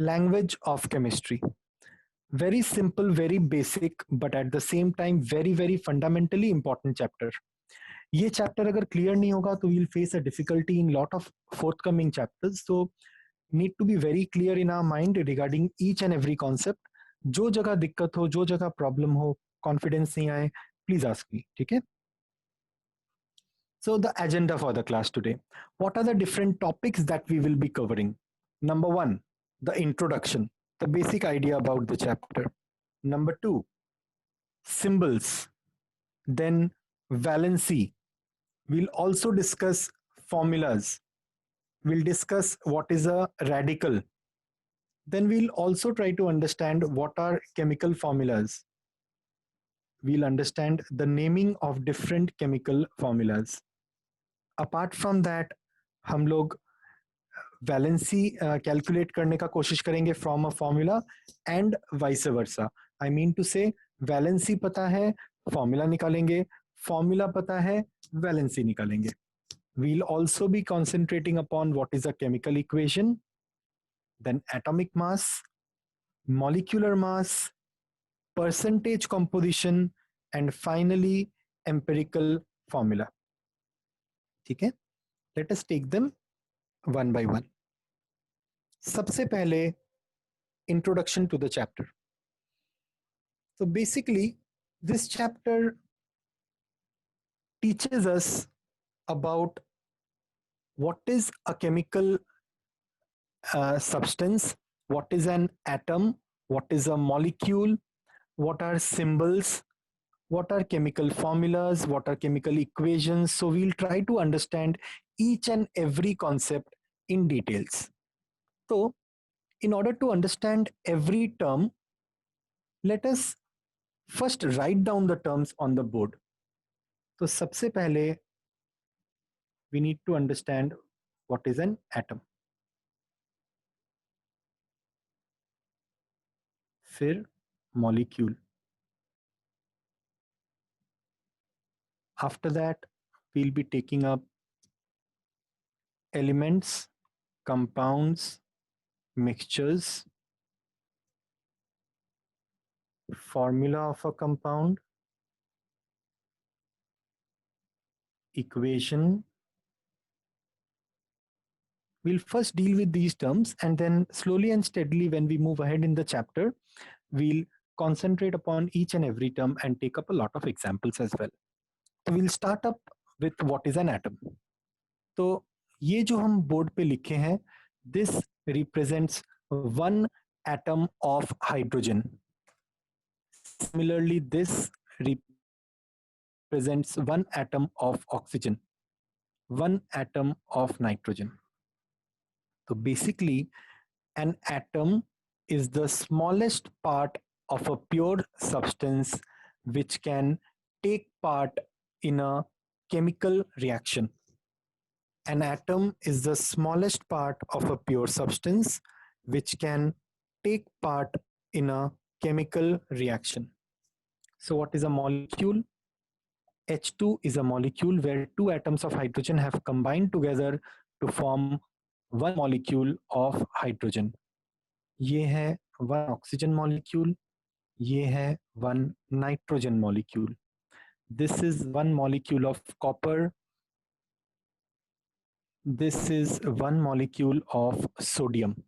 Language of chemistry. Very simple, very basic, but at the same time very very fundamentally important chapter. ये chapter अगर clear नहीं होगा तो we'll face a difficulty in lot of forthcoming chapters. So need to be very clear in our mind regarding each and every concept. जो जगह दिक्कत हो, जो जगह प्रॉब्लम हो, कॉन्फिडेंस नहीं आए, प्लीज आस्क मी. ठीक है. So the agenda for the class today. What are the different topics that we will be covering? Number one, the introduction, the basic idea about the chapter. Number two, symbols. Then valency. We'll also discuss formulas. We'll discuss what is a radical. Then we'll also try to understand what are chemical formulas. We'll understand the naming of different chemical formulas. Apart from that, हम लोग valency calculate करने का कोशिश करेंगे from a formula and vice versa. I mean to say valency पता है, formula निकालेंगे, formula पता है, वैलेंसी निकालेंगे. We'll also be concentrating upon what is a chemical equation, then atomic mass, molecular mass, percentage composition, and finally empirical formula. ठीक है. Let us take them one by one. सबसे पहले introduction to the chapter. So basically this chapter teaches us about what is a chemical substance, what is an atom, what is a molecule, what are symbols, what are chemical formulas, what are chemical equations. So we'll try to understand each and every concept in details. So in order to understand every term, let us first write down the terms on the board. तो सबसे पहले we need to understand what is an atom. फिर molecule. After that, we'll be taking up elements, compounds, mixtures, formula of a compound, equation. We'll first deal with these terms, and then slowly and steadily when we move ahead in the chapter, we'll concentrate upon each and every term and take up a lot of examples as well. So we'll start up with what is an atom. तो ये जो हम board पे लिखे हैं, this represents one atom of hydrogen. Similarly, this represents one atom of oxygen, one atom of nitrogen. So basically, an atom is the smallest part of a pure substance which can take part in a chemical reaction. An atom is the smallest part of a pure substance which can take part in a chemical reaction. So what is a molecule? H2 is a molecule where two atoms of hydrogen have combined together to form one molecule of hydrogen. ये है one oxygen molecule, ये है one nitrogen molecule. This is one molecule of copper. This is one molecule of sodium.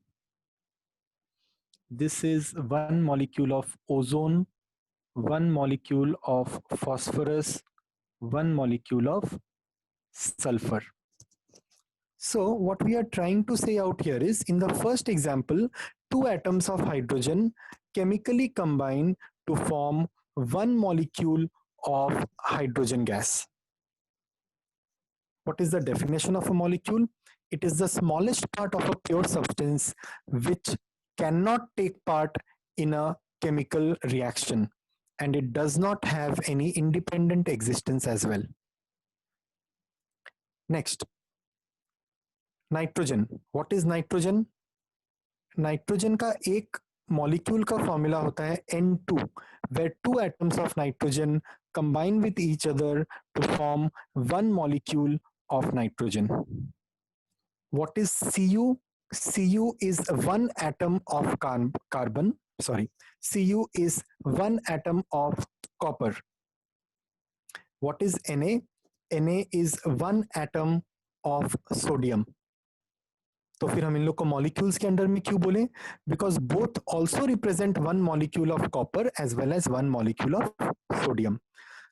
This is one molecule of ozone, one molecule of phosphorus, one molecule of sulfur. So what we are trying to say out here is, in the first example, two atoms of hydrogen chemically combine to form one molecule of hydrogen gas. What is the definition of a molecule? It is the smallest part of a pure substance which cannot take part in a chemical reaction, and it does not have any independent existence as well. Next, nitrogen. What is nitrogen? Nitrogen का एक molecule का formula होता है N2, where two atoms of nitrogen combine with each other to form one molecule of nitrogen. What is Cu? Cu is one atom of carbon. Sorry, Cu is one atom of copper. What is Na? Na is one atom of sodium. तो फिर हम इन लोग को molecules के under में क्यों बोले? Because both also represent one molecule of copper as well as one molecule of sodium.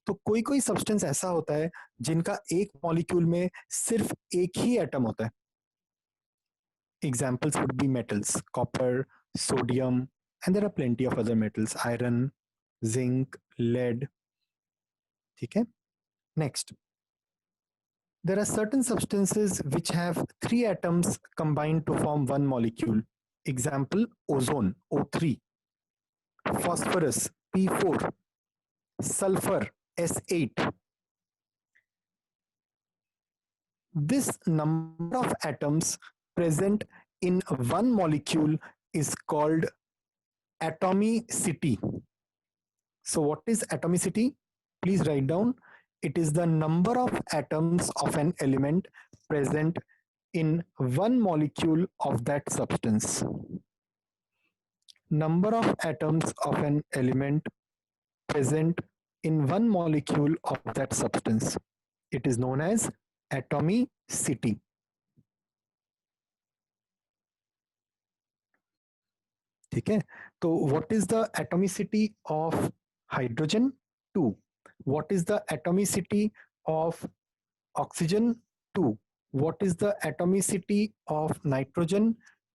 तो कोई कोई सब्सटेंस ऐसा होता है जिनका एक मॉलिक्यूल में सिर्फ एक ही एटम होता है. Examples would be metals, copper, sodium, and there are plenty of other metals, iron, zinc, lead. ठीक है. Next, there are certain substances which have three atoms combined to form one molecule. Example, ozone, O3, phosphorus, P4, sulfur, S8. This number of atoms present in one molecule is called atomicity. So what is atomicity? Please write down. It is the number of atoms of an element present in one molecule of that substance. Number of atoms of an element present in one molecule of that substance. It is known as atomicity. ठीक है. तो what is the atomicity of hydrogen? 2. What is the atomicity of oxygen? 2. What is the atomicity of nitrogen?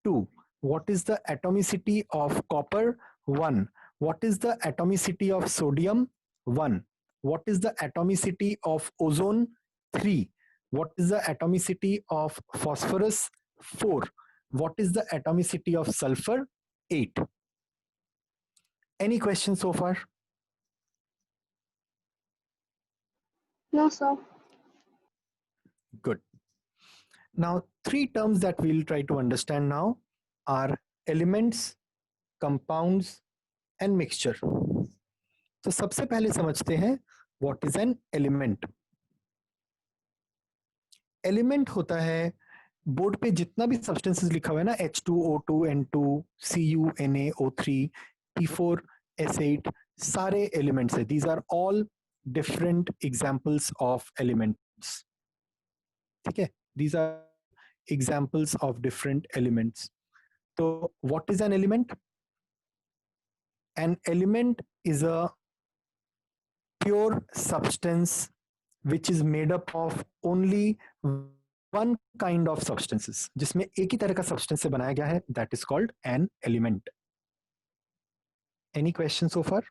2. What is the atomicity of copper? 1. What is the atomicity of sodium? 1. What is the atomicity of ozone? 3. What is the atomicity of phosphorus? 4. What is the atomicity of sulfur? 8. Any questions so far? No, sir. Good. Now, three terms that we'll try to understand now are elements, compounds, and mixture. तो सबसे पहले समझते हैं what is an element. Element होता है board पे जितना भी सब्सटेंसेस लिखा हुआ है ना, H2O2, N2, Cu, Na, O3, P4, S8, सारे एलिमेंट्स है. These are all different examples of elements. ठीक है. These are examples of different elements. So what is an element? An element is a pure substance which is made up of only one kind of substances. जिसमें एक ही तरह का substance से बनाया गया है. That is called an element. Any questions so far?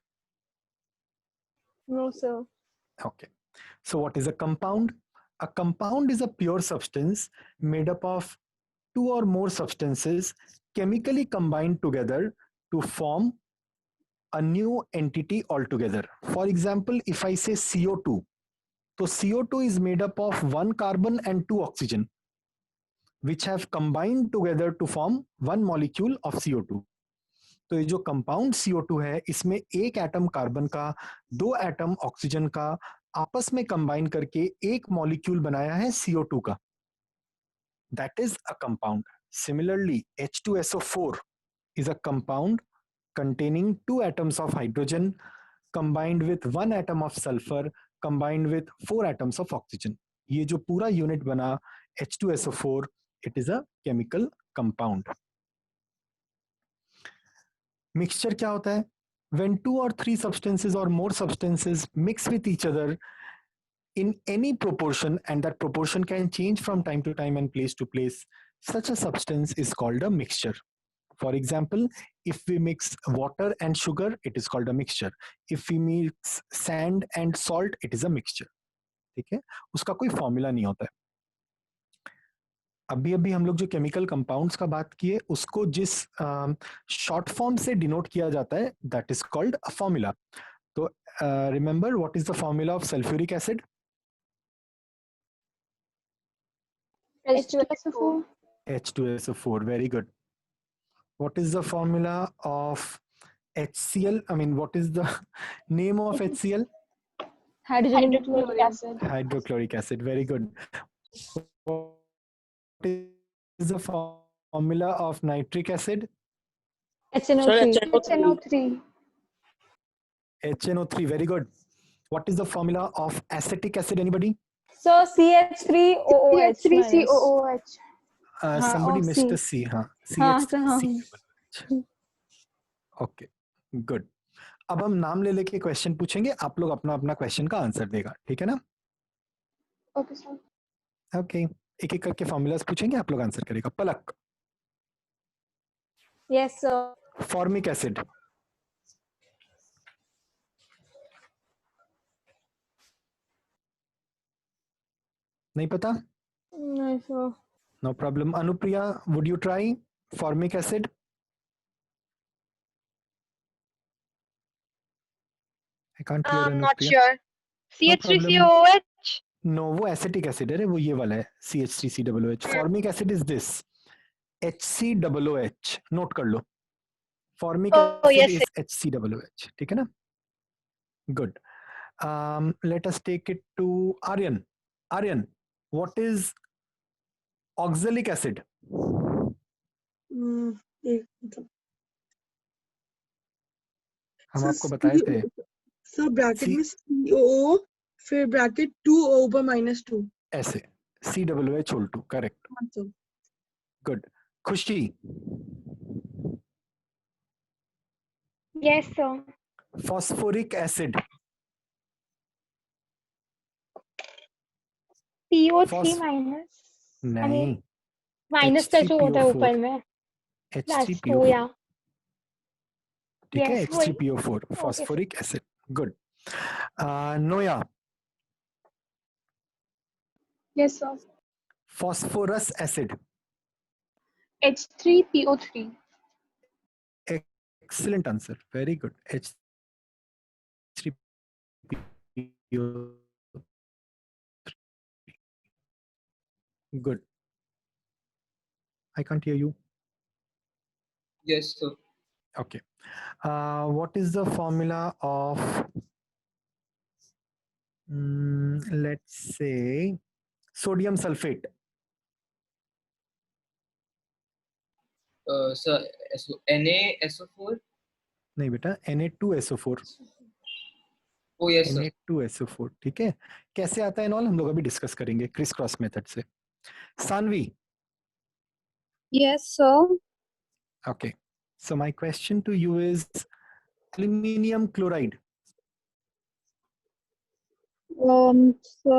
No, sir. Okay. So what is a compound? A compound is a pure substance made up of two or more substances chemically combined together to form a new entity altogether. For example, if I say CO2, so CO2 is made up of one carbon and two oxygen, which have combined together to form one molecule of CO2. तो ये जो compound CO2 है, इसमें एक atom carbon का, दो atom oxygen का आपस में कंबाइन करके एक मॉलिक्यूल बनाया है CO2 का. That is a compound. Similarly, H2SO4 is a compound containing two atoms of hydrogen combined with one atom of sulfur combined with four atoms of oxygen. ये जो पूरा यूनिट बना H2SO4, it is a chemical compound. Mixture क्या होता है? When two or three substances or more substances mix with each other in any proportion, and that proportion can change from time to time and place to place, such a substance is called a mixture. For example, if we mix water and sugar, it is called a mixture. If we mix sand and salt, it is a mixture. ठीक है. उसका कोई formula नहीं होता है. अभी अभी हम लोग जो केमिकल कंपाउंड्स का बात किए, उसको जिस शॉर्ट फॉर्म से डिनोट किया जाता है, that is called a formula. तो remember what is the formula of sulphuric acid? H2SO4. H2SO4. Very good. What is the formula of HCl? I mean, what is the name of HCl? Hydrochloric acid. Hydrochloric acid. Very good. What is the formula formula of nitric acid? HNO3. HNO3. HNO3. Very good. What is the formula of acetic acid? Anybody? So CH3OOH minus. CH3COOH. Somebody or missed C. a C. हाँ. हाँ, तो हाँ. CH3. Okay. Good. अब हम नाम ले लेके question पूछेंगे, आप लोग अपना अपना क्वेश्चन का आंसर देगा, ठीक है ना? Okay, sir. ओके एक एक करके फॉर्मूलाज पूछेंगे, आप लोग आंसर करेगा. Palak. Yes, sir. Formic acid. नहीं पता? No, sir. No problem. Anupriya, would you try formic acid? I can't hear I'm not Anupriya. sure. No problem. CH3COOH. No, वो एसिटिक एसिड है, वो ये वाला है, CH3COOH. Formic acid is this, HCOOH. Note कर लो. Formic Oh, acid yes, is HCOOH. ठीक है ना? Good. Let us take it to Aryan. Aryan, what is oxalic acid? हम आपको बताए थे. सर ब्रैकेट C- में COO फिर ब्रैकेट 2O ऊपर -2. ऐसे COOH whole 2. करेक्ट. हाँ सर. गुड. खुशी. Yes, sir. Phosphoric acid. PO3 Phos- minus. नहीं, माइनस का जो होता है H3PO4. ऊपर में. That's 2, H3PO4. yeah. ठीक है, Yes, वही. H3PO4 phosphoric acid. Good. Noah. Yes, sir. Phosphorous acid. H3PO3. Excellent answer. Very good. H3PO. Good. I can't hear you. Yes, sir. Okay. What is the formula of, let's say, sodium sulfate? Sir, NaSO4. नहीं बेटा, Na2SO4. Oh, yes, sir. Na2SO4. ठीक है. कैसे आता है knoll, हम लोग अभी डिस्कस करेंगे क्रिस क्रॉस मेथड से. Saanvi. Yes, sir. Okay. So my question to you is aluminium chloride. So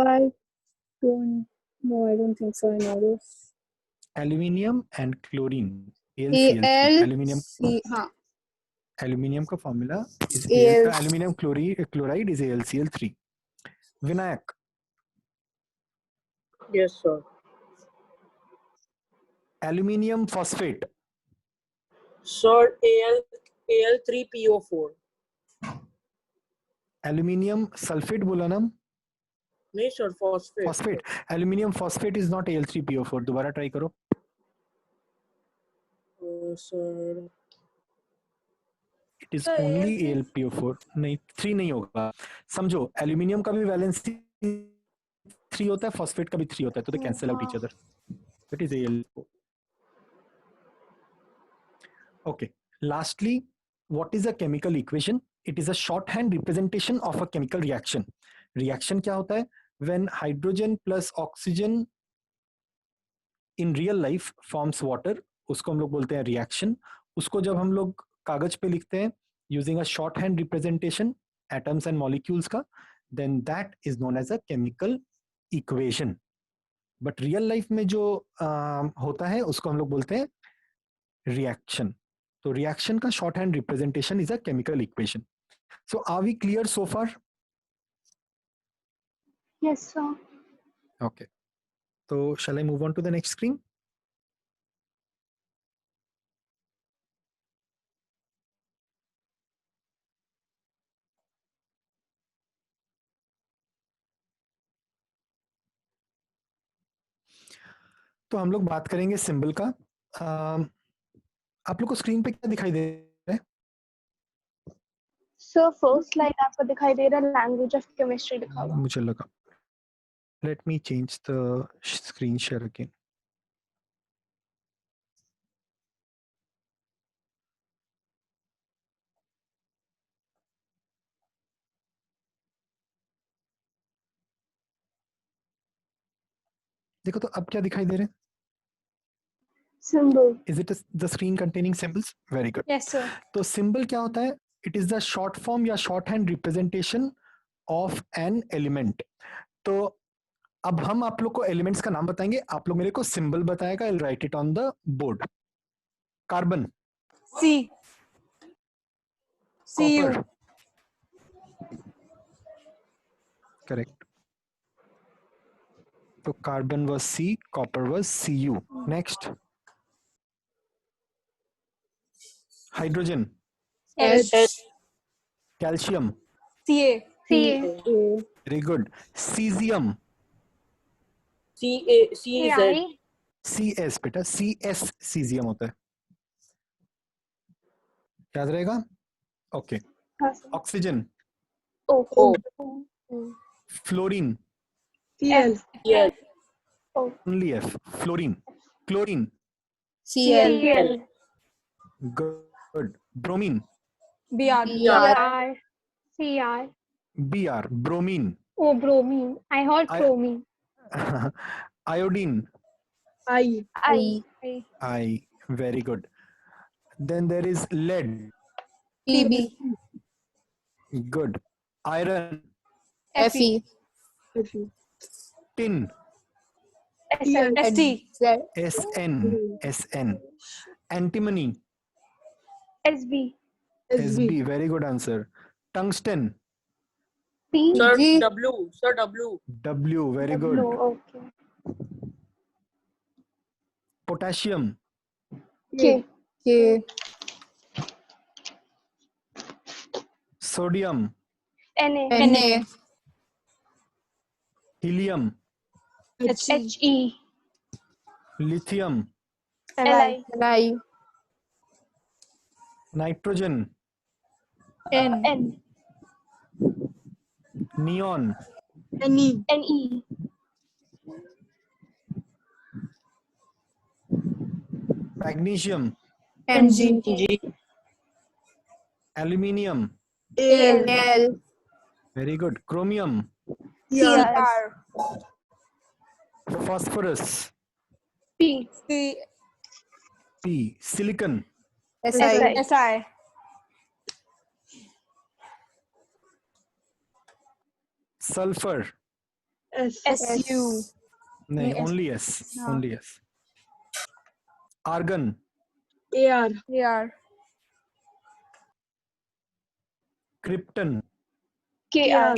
I don't think so. I know this. Aluminium and chlorine. AlCl3. Aluminium. हाँ. Aluminium का formula is Al. aluminium chloride is AlCl3. Vinayak. Yes sir. Aluminium phosphate. Sir Al3PO4. Aluminium sulfate बोला ना? नहीं sir phosphate. Phosphate. Aluminium phosphate is not Al3PO4. दोबारा try करो. Sir. It is only AlPO4. नहीं, 3 नहीं होगा. समझो, aluminium का भी valency 3 होता है, phosphate का भी 3 होता है, तो they cancel out each other. That is Al. Okay. Lastly, what is a chemical equation? It is a shorthand representation of a chemical reaction. Reaction क्या होता है? When hydrogen plus oxygen in real life forms water, उसको हम लोग बोलते हैं reaction. उसको जब हम लोग कागज पे लिखते हैं using a shorthand representation, atoms and molecules का, then that is known as a chemical equation. But real life में जो होता है उसको हम लोग बोलते हैं reaction. So reaction का shorthand representation is a chemical equation. So are we clear so far? Yes, sir. Okay. So shall I move on to the next screen? तो हम लोग बात करेंगे सिंबल का. आप लोग को स्क्रीन पे क्या दिखाई दे रहा है? सर फर्स्ट स्लाइड आपको दिखाई दे रहा है, लैंग्वेज ऑफ केमिस्ट्री लिखा हुआ. मुझे लगा. Let me change the screen share again. देखो तो अब क्या दिखाई दे रहे हैं? symbol. Is it the screen containing symbols? Very good. Yes, sir. तो सिंबल क्या होता है? It is the short form या shorthand representation of an element. तो अब हम आप लोग को एलिमेंट्स का नाम बताएंगे, आप लोग मेरे को सिंबल बताएगा. I write it on the board. Carbon, C. Cu. Copper, correct. तो carbon was C, copper was Cu. Next, hydrogen, H. Calcium, Ca. Ca. Very good. Caesium, Ci. CS बेटा, CS सीजियम होता है, याद रहेगा. Okay. हाँ, sir. Oxygen, O. Fluorine, Cl. Only F, fluorine. Chlorine, Cl. Cl. Good. Bromine, Br. Cr. Cr. Br, bromine. Oh, bromine. I heard I- bromine. Iodine, I. I. I, very good. Then there is lead, Pb. good. Iron, Fe. Fe. tin, SN. St. SN, SN. Antimony, SB. SB, very good answer. Tungsten, P. G. W, very good. W. Okay. Potassium, K. K. sodium, Na. Na. helium, H. He. lithium, Li. Li. nitrogen, N. N. neon, Ne. Ne. magnesium, Mg. aluminium, Al. Al. very good. Chromium, Cr. phosphorus, P. C. P, silicon, Si. Si. sulfur, S. Su. no, नहीं, only S, हाँ. only S. Argon, Ar. Ar. krypton, Kr.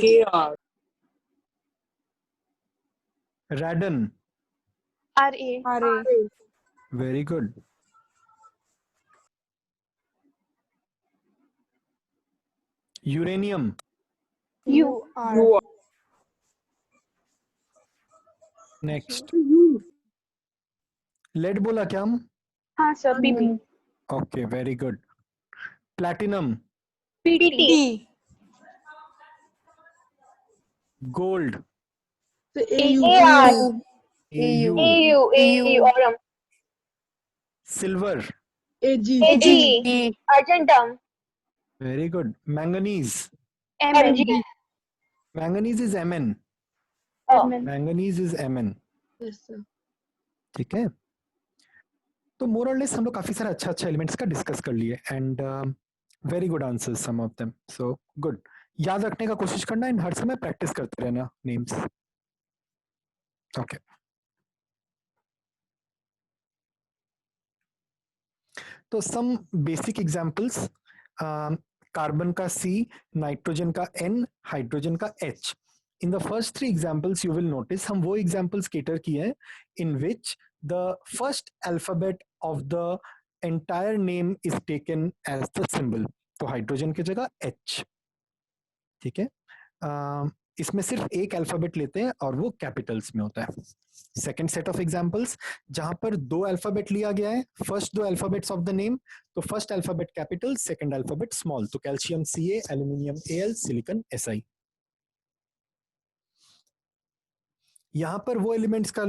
radon, Ra. Ra. very good. Uranium, U. R. next. U. Lead बोला क्या हम? हाँ sir. Pp. Okay, very good. Platinum, Pt. T. So gold, Au. Ar. Au, Aurum. silver, Ag. Ag. Argentum. very good. Manganese, Mg. manganese is Mn, Mn. manganese is Mn. Yes, sir. ठीक है. तो मोर और less हम लोग काफी सारे अच्छा elements का डिस्कस कर लिए and very good answers some of them. So good. याद रखने का कोशिश करना एंड हर समय प्रैक्टिस करते रहना नेम्स. ओके. तो सम बेसिक एग्जांपल्स. कार्बन का C, नाइट्रोजन का N, हाइड्रोजन का H. In the first 3 examples you will notice हम वो एग्जांपल्स केटर किए हैं इन विच the first alphabet of the entire name is taken as the symbol. तो hydrogen की जगह H. ठीक है. इसमें सिर्फ एक अल्फाबेट लेते हैं और वो कैपिटल्स में होता है. सेकेंड सेट ऑफ एग्जांपल्स जहां पर 2 अल्फाबेट लिया गया है. First 2 alphabets of the name, तो first alphabet capital, second alphabet small. तो calcium Ca, aluminium Al, silicon Si. यहाँ पर वो एलिमेंट्स का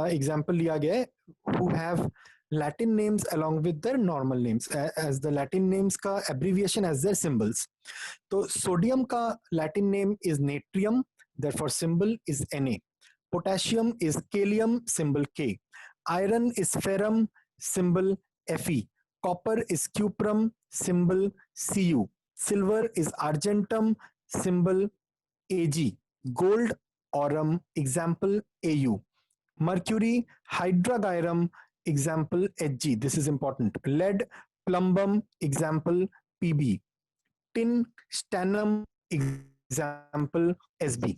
एग्जांपल लिया गया है who have Latin names along with their normal names as the Latin names का abbreviation as their symbols. तो सोडियम का Latin name is natrium, therefore symbol is Na. potassium is kalium, symbol K, iron is ferrum, symbol Fe, copper is cuprum, symbol Cu, silver is argentum, symbol Ag, gold aurum, example Au, mercury hydragyrum, example Hg, this is important, lead plumbum, example Pb, tin stannum, example SB.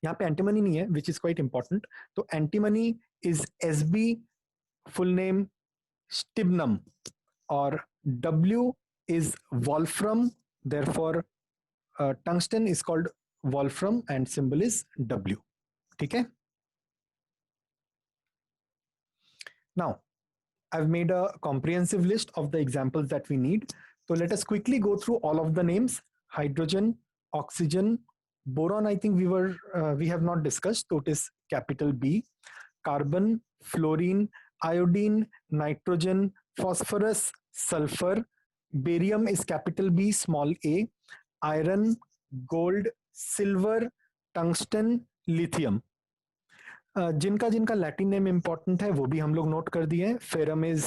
यहाँ पे antimony नहीं है, which is quite important. तो antimony is SB, full name stibium, और W is wolfram, therefore tungsten is called wolfram and symbol is W. ठीक है. Now I've made a comprehensive list of the examples that we need. So let us quickly go through all of the names. Hydrogen, oxygen, boron I think we have not discussed, so it is capital B. Carbon, fluorine, iodine, nitrogen, phosphorus, sulfur. Barium is capital B, small a. Iron, gold, silver, tungsten, lithium. जिनका जिनका Latin name important है वो भी हम लोग note कर दिए. Ferrum is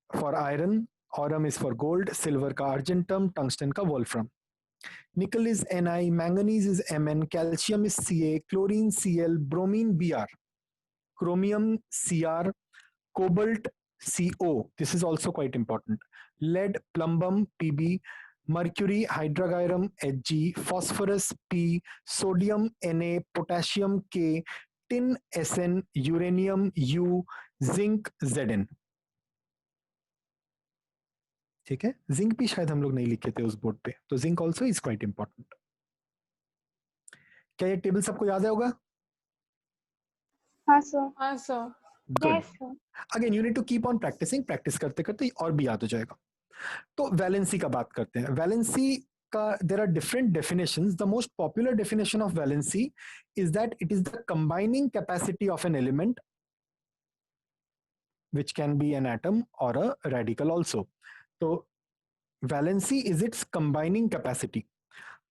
for iron, Aurum is for gold, silver का अर्जेंटम, टंगस्टन का वोल्फ्रम. निकल is Ni, manganese is Mn, calcium is Ca, chlorine Cl, bromine Br, chromium Cr, cobalt CO, this is also quite important. Lead, plumbum Pb, mercury hydragyrum Hg, phosphorus P, sodium Na, potassium K, tin Sn, uranium U, zinc Zn. ठीक है. Zinc भी शायद हम लोग नहीं लिखे थे उस बोर्ड पे, तो zinc also is quite important. क्या ये टेबल सबको याद है होगा? हाँ सर. हाँ sir. Good. Yes sir. Again you need to keep on practising, practice करते करते और भी याद हो जाएगा. तो वैलेंसी का बात करते हैं. वैलेंसी का there are different definitions. The most popular definition of valency is that it is the combining capacity of an element which can be an atom or a radical also. तो valency is its combining capacity.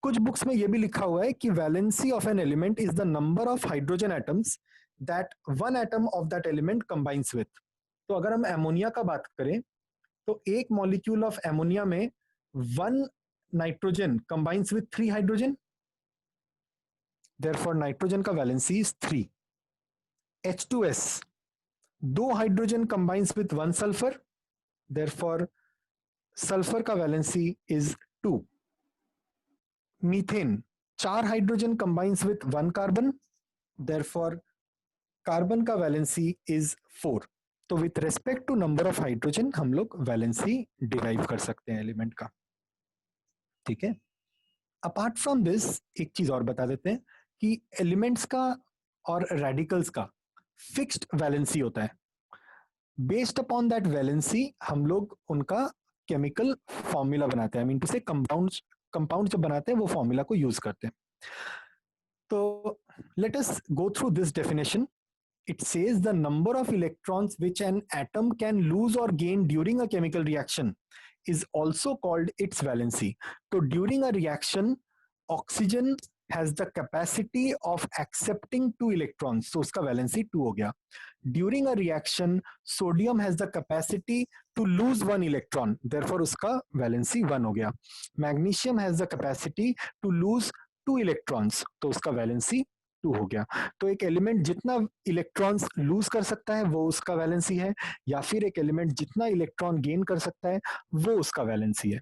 कुछ books में यह भी लिखा हुआ है कि valency of an element is the number of hydrogen atoms that one atom of that element combines with. तो अगर हम एमोनिया का बात करें तो एक मॉलिक्यूल ऑफ एमोनिया में one nitrogen combines with 3 hydrogen, therefore nitrogen का valency is 3. H2S, 2 hydrogen combines with 1 sulphur, therefore sulphur का valency is 2. Methane, 4 hydrogen combines with 1 carbon, therefore carbon का वैलेंसी इज 4. तो with respect to number of hydrogen हम लोग valency derive कर सकते हैं element का. ठीक है. अपार्ट फ्रॉम दिस एक चीज और बता देते हैं कि एलिमेंट्स का और रेडिकल्स का फिक्स्ड वैलेंसी होता है. बेस्ड अपॉन दैट वैलेंसी हम लोग उनका केमिकल फॉर्मूला बनाते हैं. आई मीन टू से कंपाउंड जब बनाते हैं वो फॉर्मूला को यूज करते हैं. तो let us go through this definition. It says the number of electrons which an atom can lose or gain during a chemical reaction is also called its valency. So during a reaction, oxygen has the capacity of accepting 2 electrons. So uska valency 2 ho gaya. During a reaction, sodium has the capacity to lose 1 electron. Therefore uska valency 1 ho gaya. Magnesium has the capacity to lose 2 electrons. तो उसका valency 2 हो गया. तो एक element जितना electrons loose कर सकता है वो उसका वैलेंसी है, या फिर एक एलिमेंट जितना इलेक्ट्रॉन गेन कर सकता है वो उसका वैलेंसी है.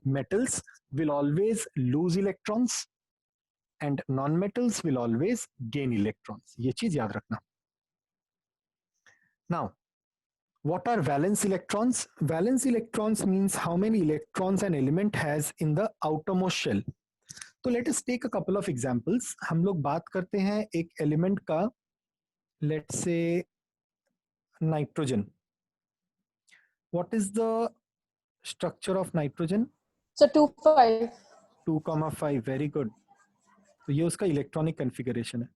Metals will always loose electrons and non metals will always gain electrons. ये चीज याद रखना. Now what are valence electrons? Valence electrons means how many electrons an element has in the outermost shell. तो let us take a couple of examples. हम लोग बात करते हैं एक एलिमेंट का, let's say nitrogen. What is the structure of nitrogen? So 2, 5. 2,5. Very good. तो ये उसका इलेक्ट्रॉनिक कॉन्फ़िगरेशन है.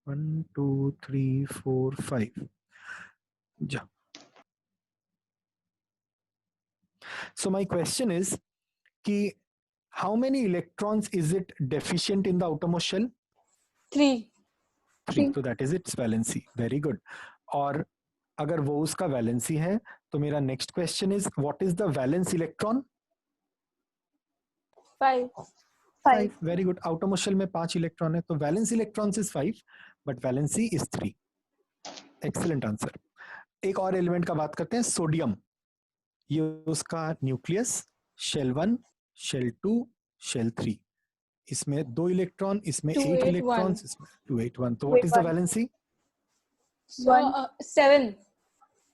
1 2 3 4 5. जा. So my question is कि how many electrons is it deficient in the outermost shell? 3. 3, तो that is its valency. Very good. और अगर वो उसका वैलेंसी है तो मेरा next question is what is the valence electron? 5. 5. Very good. Outermost shell में 5 इलेक्ट्रॉन है, तो valence electrons is 5 but valency is 3. Excellent answer. एक और एलिमेंट का बात करते हैं, सोडियम. ये उसका न्यूक्लियस, शेल 1, शेल 2, शेल 3. इसमें 2 इलेक्ट्रॉन, इसमें 8 281. इलेक्ट्रॉन्स, इसमें 281. तो what is the 281. Valency? So 7.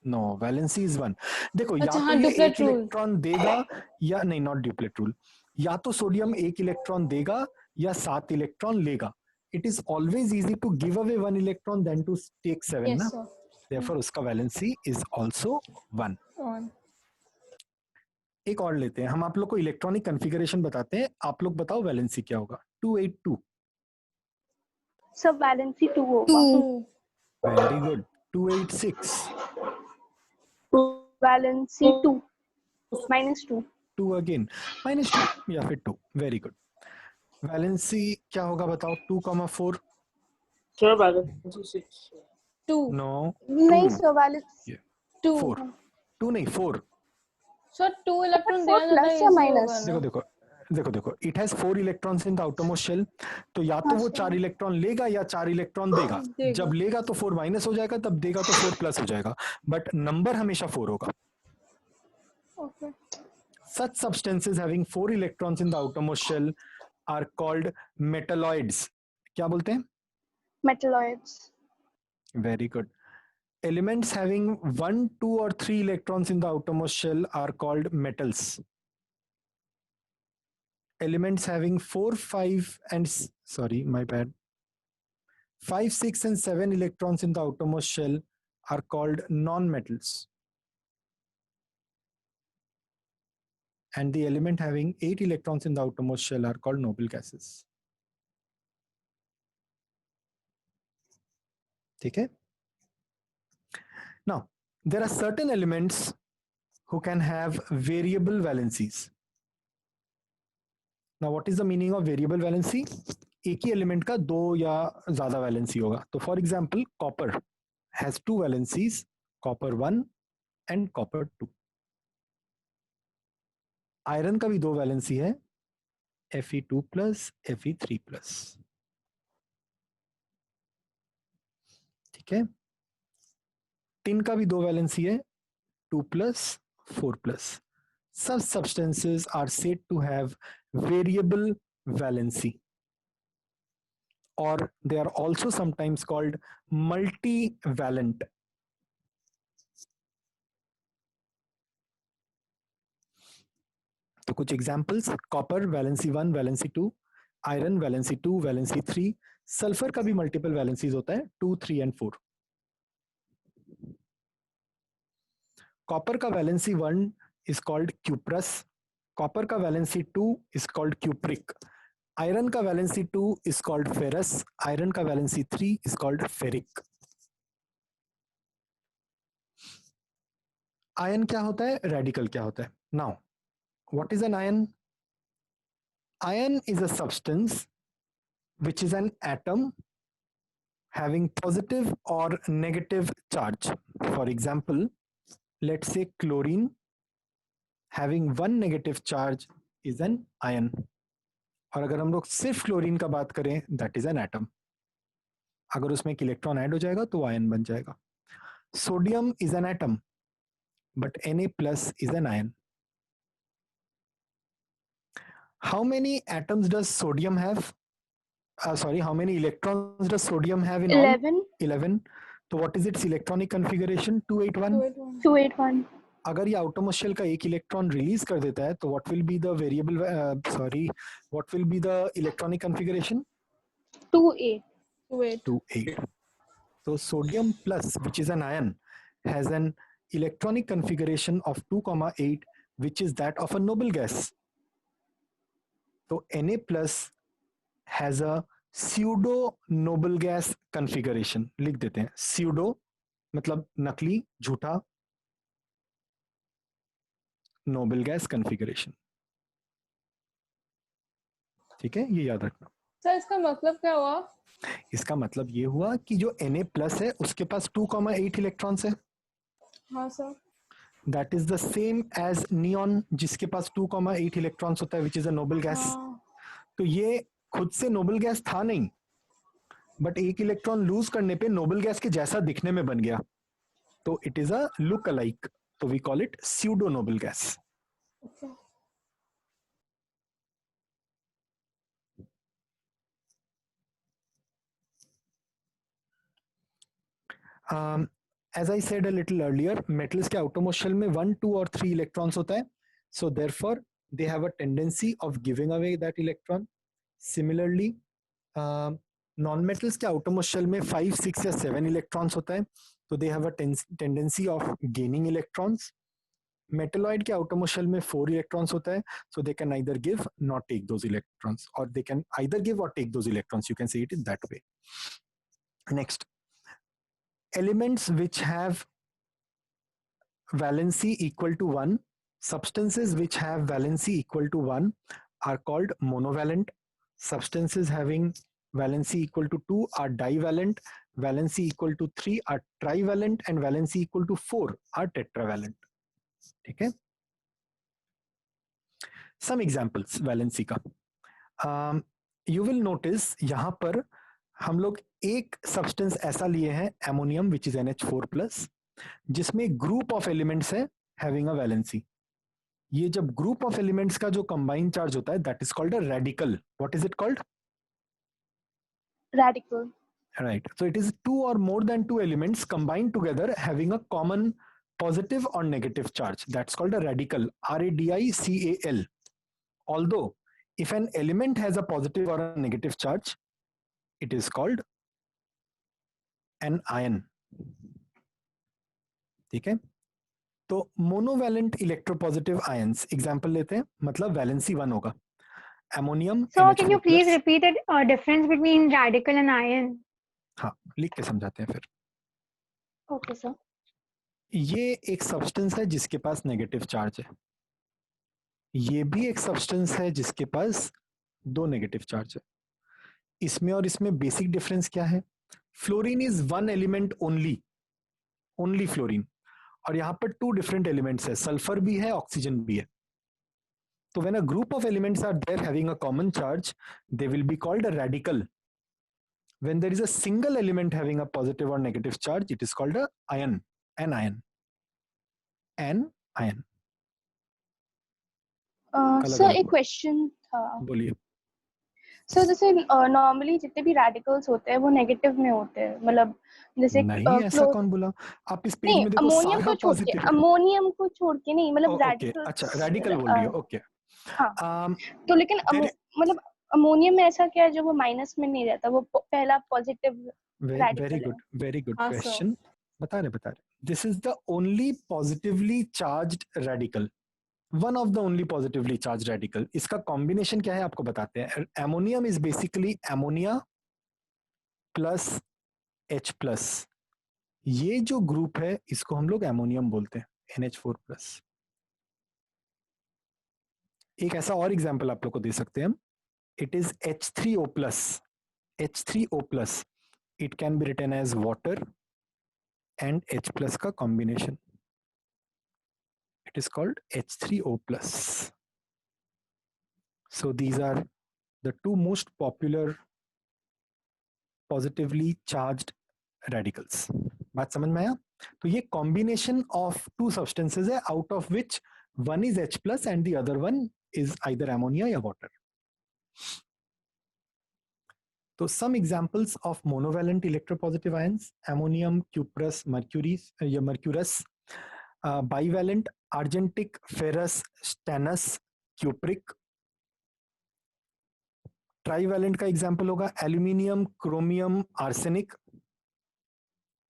No, valency is 1. देखो, या अच्छा, तो हाँ, ये डुप्लेट एक रूल. इलेक्ट्रॉन देगा या नहीं, नॉट ड्यूप्लेट रूल. या तो सोडियम एक इलेक्ट्रॉन देगा या 7 इलेक्ट्रॉन लेगा. It is always easy to give away 1 electron then to take 7 Yes, ना. sir. देयरफॉर उसका वैलेंसी इज आल्सो 1. 1. एक और लेते हैं हम. आप लोग को इलेक्ट्रॉनिक कॉन्फ़िगरेशन बताते हैं. आप लोग बताओ वैलेंसी क्या होगा? 282. सब वैलेंसी 2 होगा. 2. Very good. 286. वैलेंसी 2 -2. 2 अगेन, -2 या फिर 2. Very good. वैलेंसी क्या होगा बताओ? 2,4. Sure, balance 6. 2. नो, नहीं 2. Sir, valency 2. 4. 2 नहीं, 4. So 2 इलेक्ट्रॉन four देना plus ज्यादा या easy minus? होगा देखो ना. देखो देखो देखो, it has 4 electrons in the outermost shell. तो या तो हाँ, वो sir. 4 इलेक्ट्रॉन लेगा या 4 इलेक्ट्रॉन देगा. देगा. जब लेगा तो 4 माइनस हो जाएगा, तब देगा तो 4 प्लस हो जाएगा. बट नंबर हमेशा 4 होगा. Okay. Such substances having 4 electrons in the outermost shell are called metalloids. क्या बोलते हैं? Metalloids. Very good. Elements having 1, 2 or 3 electrons in the outermost shell are called metals. Elements having 4, 5 and sorry, my bad. 5, 6 and 7 electrons in the outermost shell are called non-metals. And the element having 8 electrons in the outermost shell are called noble gases. ठीक है? Now, there are certain elements who can have variable valencies. Now, what is the meaning of variable valency? एक ही element का 2 या ज्यादा valency होगा. तो for example, copper has 2 valencies, copper 1 and copper 2. Iron का भी 2 वैलेंसी है, Fe2+, Fe3+. ठीक है. टिन का भी 2 वैलेंसी है, 2+, 4+. Such substances are said to have variable valency, or they are also sometimes called multivalent. तो कुछ examples: copper valency 1, valency 2, iron valency 2, valency 3. Sulphur का भी मल्टीपल वैलेंसीज होता है, 2, 3 एंड 4. कॉपर का valency 1 is called cuprous. Copper का valency 2 is called cupric. Iron का valency 2 is called ferrous. Iron का valency 3 is called ferric. Ion क्या होता है? रेडिकल क्या होता है? Now, what is an ion? Ion is a substance which is an atom having positive or negative charge. For example, let's say chlorine having 1 negative charge is an ion. और अगर हम लोग सिर्फ क्लोरीन का बात करें, दैट इज एन एटम. अगर उसमें एक इलेक्ट्रॉन ऐड हो जाएगा तो आयन बन जाएगा. Sodium is an atom but Na+ is an ion. How many atoms does sodium have? Sorry, how many electrons does sodium have in all? 11. 11. So what is its electronic configuration? 281. 281. 281. अगर ये outermost shell का एक electron release कर देता है तो what will be the variable what will be the electronic configuration? 2A. 2. 2,8. So sodium plus, which is an ion, has an electronic configuration of 2,8, which is that of a noble gas. So Na+ has a pseudo noble gas configuration. लिख देते हैं pseudo मतलब नकली, झूठा, noble gas configuration. ठीक है, ये याद रखना. सर इसका मतलब क्या हुआ? इसका मतलब ये हुआ कि जो Na प्लस है उसके पास 2,8 इलेक्ट्रॉन्स है. हाँ sir. That is the same as neon जिसके पास 2,8 इलेक्ट्रॉन्स होता है, which is a noble gas. हाँ. तो ये खुद से नोबल गैस था नहीं, बट एक इलेक्ट्रॉन लूज करने पे नोबल गैस के जैसा दिखने में बन गया, तो it is a look alike, तो we call it pseudo noble gas. Okay. As I said a little earlier, metals के outermost shell में 1, 2 और 3 electrons होता है. So therefore, they have a tendency of giving away that electron. Similarly, non-metals के outermost shell में 5, 6 या 7 electrons होता है. So they have a tendency of gaining electrons. Metalloid के outermost shell में 4 electrons होता है. So they can either give, not take those electrons, or they can either give or take those electrons. You can say it in that way. Next. Elements which have valency equal to 1, substances which have valency equal to 1 are called monovalent. Substances having valency equal to 2 are divalent, valency equal to 3 are trivalent, and valency equal to 4 are tetravalent. ठीक है. Some examples valency का. You will notice यहाँ पर हम लोग एक substance ऐसा लिए हैं अमोनियम विच इज NH4+, जिसमें ग्रुप ऑफ एलिमेंट्स है हैविंग अ वैलेंसी. ये जब ग्रुप ऑफ एलिमेंट्स का जो कंबाइंड चार्ज होता है that is called a radical. What is it called? Radical. Right. So it is 2 or more than 2 elements combined together having a common positive or negative charge. That's called a radical. RADICAL. Although if an element has a positive or a negative charge, it is called an ion. ठीक है. तो monovalent electropositive ions example लेते हैं, मतलब valency 1 होगा. Ammonium So can you please NH4+. repeat the difference between radical and ion? हाँ, लिख के समझाते हैं फिर. Okay, sir. ये एक सब्सटेंस है जिसके पास नेगेटिव चार्ज है. ये भी एक सब्सटेंस है जिसके पास 2 नेगेटिव चार्ज है. इसमें और इसमें बेसिक डिफरेंस क्या है? Fluorine is 1 element only, only fluorine. और यहां पर 2 डिफरेंट एलिमेंट्स है, सल्फर भी है, ऑक्सीजन भी है. So when a group of elements are there having a common charge, they will be called a radical. When there is a single element having a positive or negative charge, it is called a ion, an ion. An ion. अलग sir अलग एक question था. बोलिए. Sir जैसे normally जितने भी radicals होते हैं वो नेगेटिव में होते हैं, मतलब जैसे नहीं, ऐसा कौन बोला? आप इस पेज नहीं में देखो, अमोनियम सारा को छोड़ के, पॉजिटिव. अमोनियम को छोड़ के नहीं, मतलब ओके, रेडिकल्स. अच्छा, रेडिकल बोल रही हो. ओके. हाँ. तो लेकिन मतलब अमोनियम में ऐसा क्या है जो वो माइनस में नहीं रहता, वो पहला positive very radical good, very good हाँ, क्वेश्चन. बता रहे. This is the only positively charged radical, one of the only positively charge radical. इसका कॉम्बिनेशन क्या है आपको बताते हैं. Ammonium is basically ammonia plus H+. ये जो ग्रुप है इसको हम लोग एमोनियम बोलते हैं, NH4+. एक ऐसा और एग्जांपल आप लोग को दे सकते हैं हम. It is H3O+. H3O+, it can be written as water and H+ का combination. It is called H3O+. So these are the 2 most popular positively charged radicals. बात समझ में आया? तो ये combination of 2 substances है, out of which one is H+ and the other one is either ammonia या water. So some examples of monovalent electropositive ions: ammonium, cuprous, mercurous. Bivalent: argentic, ferrous, stannous, cupric. Trivalent का example होगा aluminium, chromium, arsenic.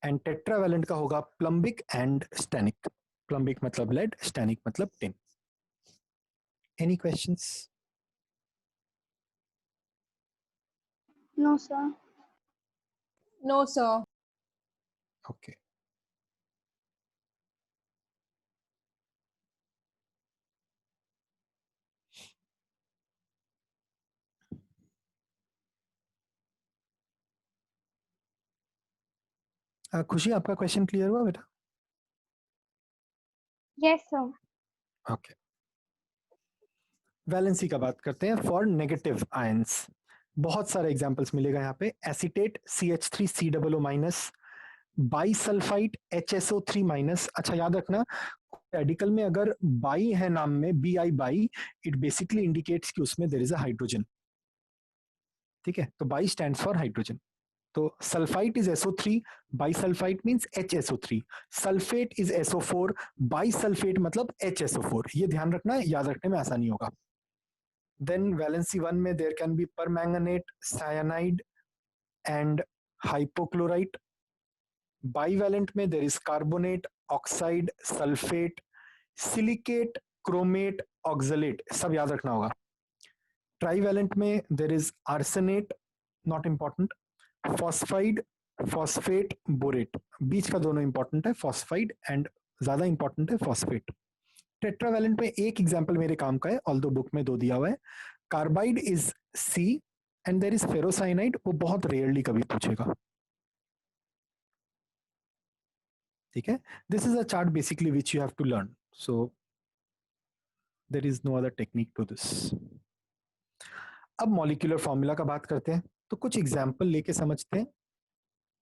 And tetravalent का होगा plumbic and stannic. Plumbic मतलब lead, stannic मतलब tin. Any questions? No sir. No, sir. Okay. खुशी आपका question clear हुआ बेटा? Yes, sir. ओके, वैलेंसी का बात करते हैं फॉर नेगेटिव आयंस। बहुत सारे एग्जांपल्स मिलेगा यहाँ पे। Acetate CH3COO-, bisulphide HSO3-। अच्छा याद रखना, रेडिकल में अगर बाई है नाम में, BI by, it basically indicates कि उसमें देयर इज अ हाइड्रोजन। ठीक है, तो बाई स्टैंड्स फॉर हाइड्रोजन। तो sulphite is SO3, bisulphite means HSO3, sulphate is SO4, bisulphate मतलब HSO4। ये ध्यान रखना, याद रखने में आसानी होगा। देन वैलेंसी 1 में there can be permanganate, cyanide and hypochlorite. Bivalent में there is carbonate, oxide, sulphate, silicate, chromate, oxalate, सब याद रखना होगा। ट्राइवैलेंट में there is arsenate, not important, phosphide, phosphate, borate. बीच का दोनों इंपॉर्टेंट है, फॉस्फाइड एंड ज्यादा इंपॉर्टेंट है फॉस्फेट। टेट्रावैलेंट में एक एग्जांपल मेरे काम का है, ऑल्दो बुक में 2 दिया हुआ है। Carbide is C and there is ferrocyanide, वो बहुत रेयरली कभी पूछेगा। ठीक है, this is a chart basically which you have to learn, so there is no other technique to this. अब मॉलिक्यूलर फॉर्मूला का बात करते हैं, तो कुछ एग्जांपल लेके समझते हैं।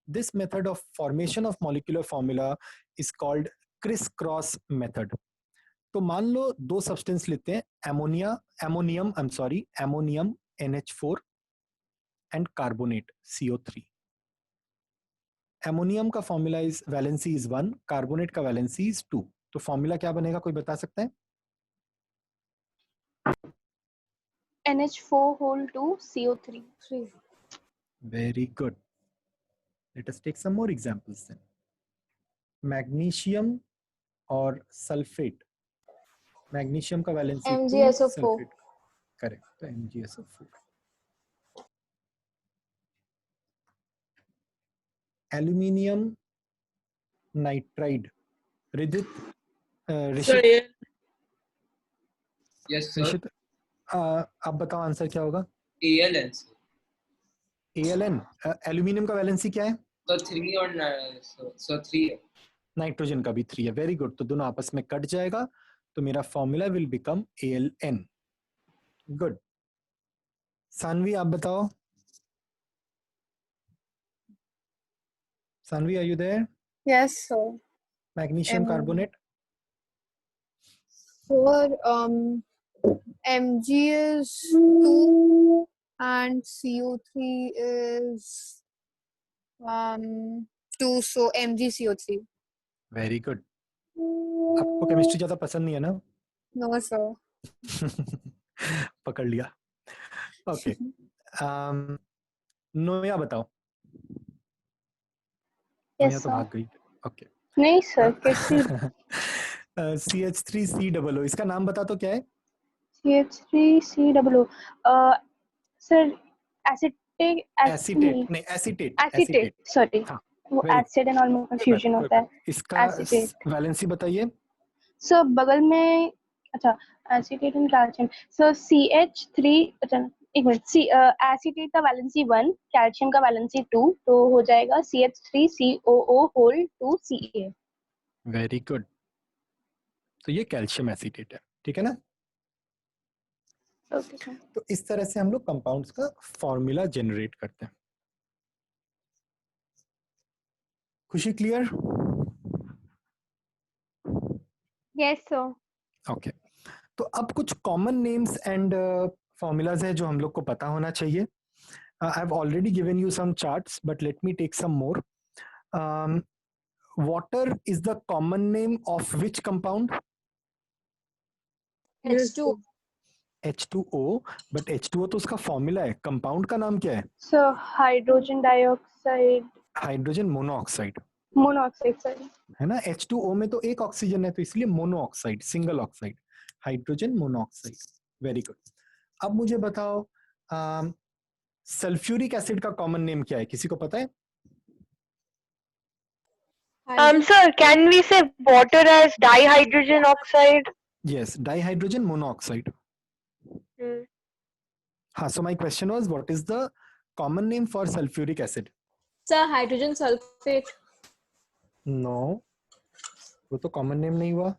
This method of formation of molecular formula is called criss cross method. तो मान लो 2 सब्सटेंस लेते हैं, ammonium NH4 and carbonate CO3। Ammonium का formula is valency is 1, carbonate का वैलेंसी इज 2। तो फॉर्मूला क्या बनेगा, कोई बता सकता है? NH4 whole 2 CO3. 3. Very good. Let us take some more examples then. Magnesium और सल्फेट, मैग्नीशियम का वैलेंसी 2, MgSO4. सल्फेट करेक्ट, तो MgSO4। Aluminium nitride, Ridit Sir, Rishit yeah. Yes, sir. Rishit आप बताओ आंसर क्या होगा? ALN, sir. ALN। एल्यूमिनियम का valency क्या है? So 3 और so 3 है. नाइट्रोजन का भी 3 है। वेरी गुड, तो दोनों आपस में कट जाएगा, तो मेरा formula will become ALN। Good. Saanvi आप बताओ। Saanvi, are you there? Yes, sir. Magnesium carbonate. For Mg is 2 and CO3 is 2, so MgCO3. Very good. आपको केमिस्ट्री ज्यादा पसंद नहीं है ना? No, sir. पकड़ लिया। ओके, नोया बताओ। Yes, नोया तो sir. भाग गई। ओके। नहीं सर, कैसी? CH3COO, इसका नाम बता तो क्या है? CH3COO. सर एसिटेट, एसीटेट नहीं, एसीटेट। एसिटेट, सॉरी, हाँ, वो very good. Acid and all में कंफ्यूजन होता है। इसका एसीटेट। वैलेंसी बताइए। सर बगल में, अच्छा, acetate and calcium. Sir CH3, अच्छा एक मिनट, एसिटेट का वैलेंसी 1, कैल्शियम का वैलेंसी 2, तो हो जाएगा CH3COO whole 2 Ca। Very good, तो ये कैल्शियम एसीटेट है, ठीक है ना? Okay sir. तो इस तरह से हम लोग कंपाउंड्स का फॉर्मूला जनरेट करते हैं। खुशी क्लियर? Yes, sir. ओके, तो अब कुछ कॉमन नेम्स एंड फॉर्मूलाज है जो हम लोग को पता होना चाहिए। I have already given you some charts, but let me take some more. Water is the common name of which compound? H2. H2O, but H2O तो उसका फॉर्मूला है, कंपाउंड का नाम क्या है? Sir hydrogen dioxide, hydrogen monoxide, monoxide, sorry, है ना? H2O में तो एक ऑक्सीजन है, तो इसलिए monoxide, single oxide, hydrogen monoxide. Very good. अब मुझे बताओ सल्फ्यूरिक एसिड का कॉमन नेम क्या है, किसी को पता है? Sir, can we say water as dihydrogen oxide? Yes, dihydrogen monoxide. हाँ, so my question was, what is the common name for sulfuric acid? Sir, hydrogen sulfate. नो, वो तो कॉमन नेम नहीं हुआ.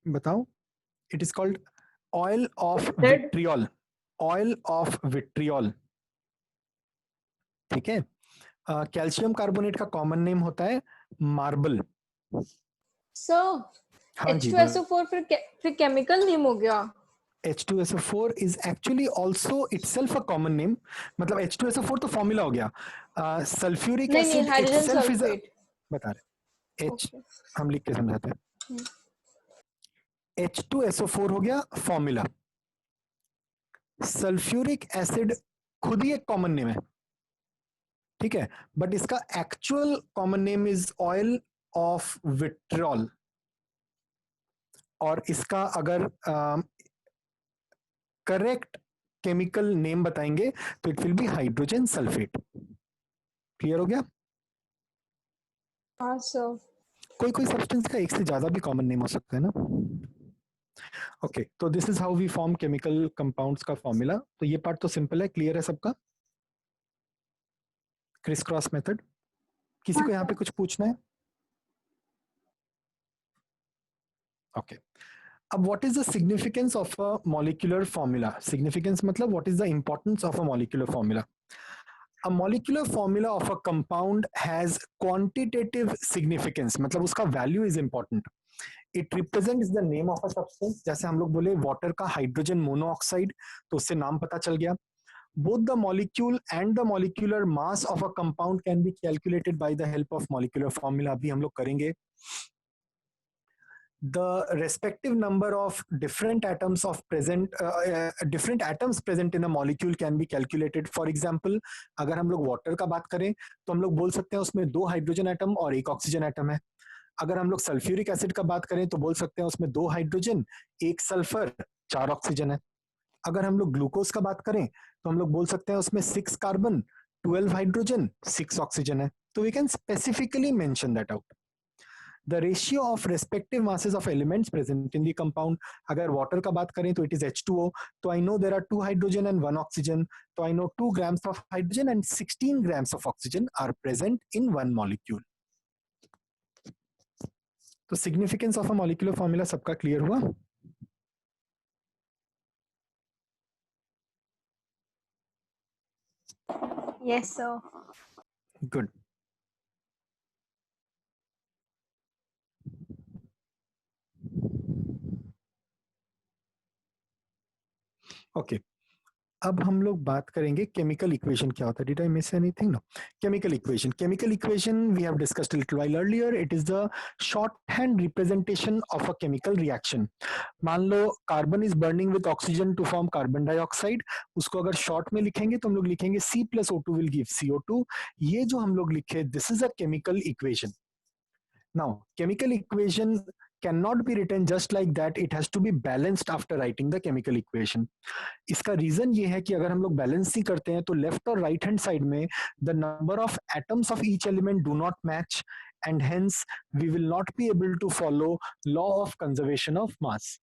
बताओ. It is called oil of Red. Vitriol. Oil of vitriol. ठीक है. Calcium carbonate का कॉमन नेम होता है मार्बल. सर हाँ जी. H2SO4 फिर केमिकल नेम हो गया. H2SO4 is actually also itself a common name. मतलब H2SO4 तो फॉर्मूला हो गया. सल्फ्यूरिक नहीं नहीं acid hydrogen itself is a, sulphate. बता रहे. H Okay. हम लिख के समझाते हैं. H2SO4 हो गया फॉर्मूला. सल्फ्यूरिक एसिड खुद ही एक कॉमन नेम है. ठीक है. बट इसका actual common name is oil of vitriol. और इसका अगर करेक्ट केमिकल नेम बताएंगे तो it will B hydrogen sulphate. Clear हो गया. हाँ सर. कोई कोई सब्सटेंस का एक से ज्यादा भी कॉमन नेम हो सकता है ना. ओके, तो this is how we form chemical compounds का फॉर्मूला. तो ये पार्ट तो सिंपल है. क्लियर है सबका. Criss cross method. किसी को यहाँ पे कुछ पूछना है? ओके. अब what is the significance of a molecular formula. Significance मतलब what is the importance of a molecular formula. A molecular formula of a compound has quantitative significance. मतलब उसका value is important. It represents the name of a substance. जैसे हम लोग बोले water का hydrogen monoxide, तो उससे नाम पता चल गया. Both the molecule and the molecular mass of a compound can be calculated by the help of molecular formula. अभी हम लोग करेंगे. The respective number of different atoms present in a molecule can be calculated. For example, अगर हम लोग water का बात करें तो हम लोग बोल सकते हैं उसमें 2 हाइड्रोजन एटम और 1 ऑक्सीजन एटम है. अगर हम लोग सल्फ्यूरिक एसिड का बात करें तो बोल सकते हैं उसमें 2 हाइड्रोजन, 1 सल्फर, 4 ऑक्सीजन है. अगर हम लोग ग्लूकोज का बात करें तो हम लोग बोल सकते हैं उसमें 6 कार्बन, 12 हाइड्रोजन, 6 ऑक्सीजन है. तो we can specifically mention that out. The ratio of respective masses of elements present in the compound. अगर water का बात करें तो it is H2O. तो I know there are 2 hydrogen and 1 oxygen. तो I know 2 grams of hydrogen and 16 grams of oxygen are present in one molecule. तो significance of a molecular formula सबका clear हुआ? Yes sir. Good. Okay. अब हम लोग बात करेंगे chemical equation क्या होता है. Did I miss anything? No. Chemical equation. Chemical equation we have discussed a little while earlier. It is the shorthand representation of a chemical reaction. मान लो carbon is burning with oxygen to form carbon dioxide. उसको अगर short में लिखेंगे तो हम लोग लिखेंगे C+O2 विल गिव CO2. ये जो हम लोग लिखे, this is a chemical equation. Now, chemical equation cannot be written just like that. It has to be balanced after writing the chemical equation. इसका रीजन ये है कि अगर हम लोग बैलेंस ही करते हैं तो लेफ्ट और राइट हैंड साइड में the number of atoms of each element do not match and hence we will not be able to follow law of conservation of mass.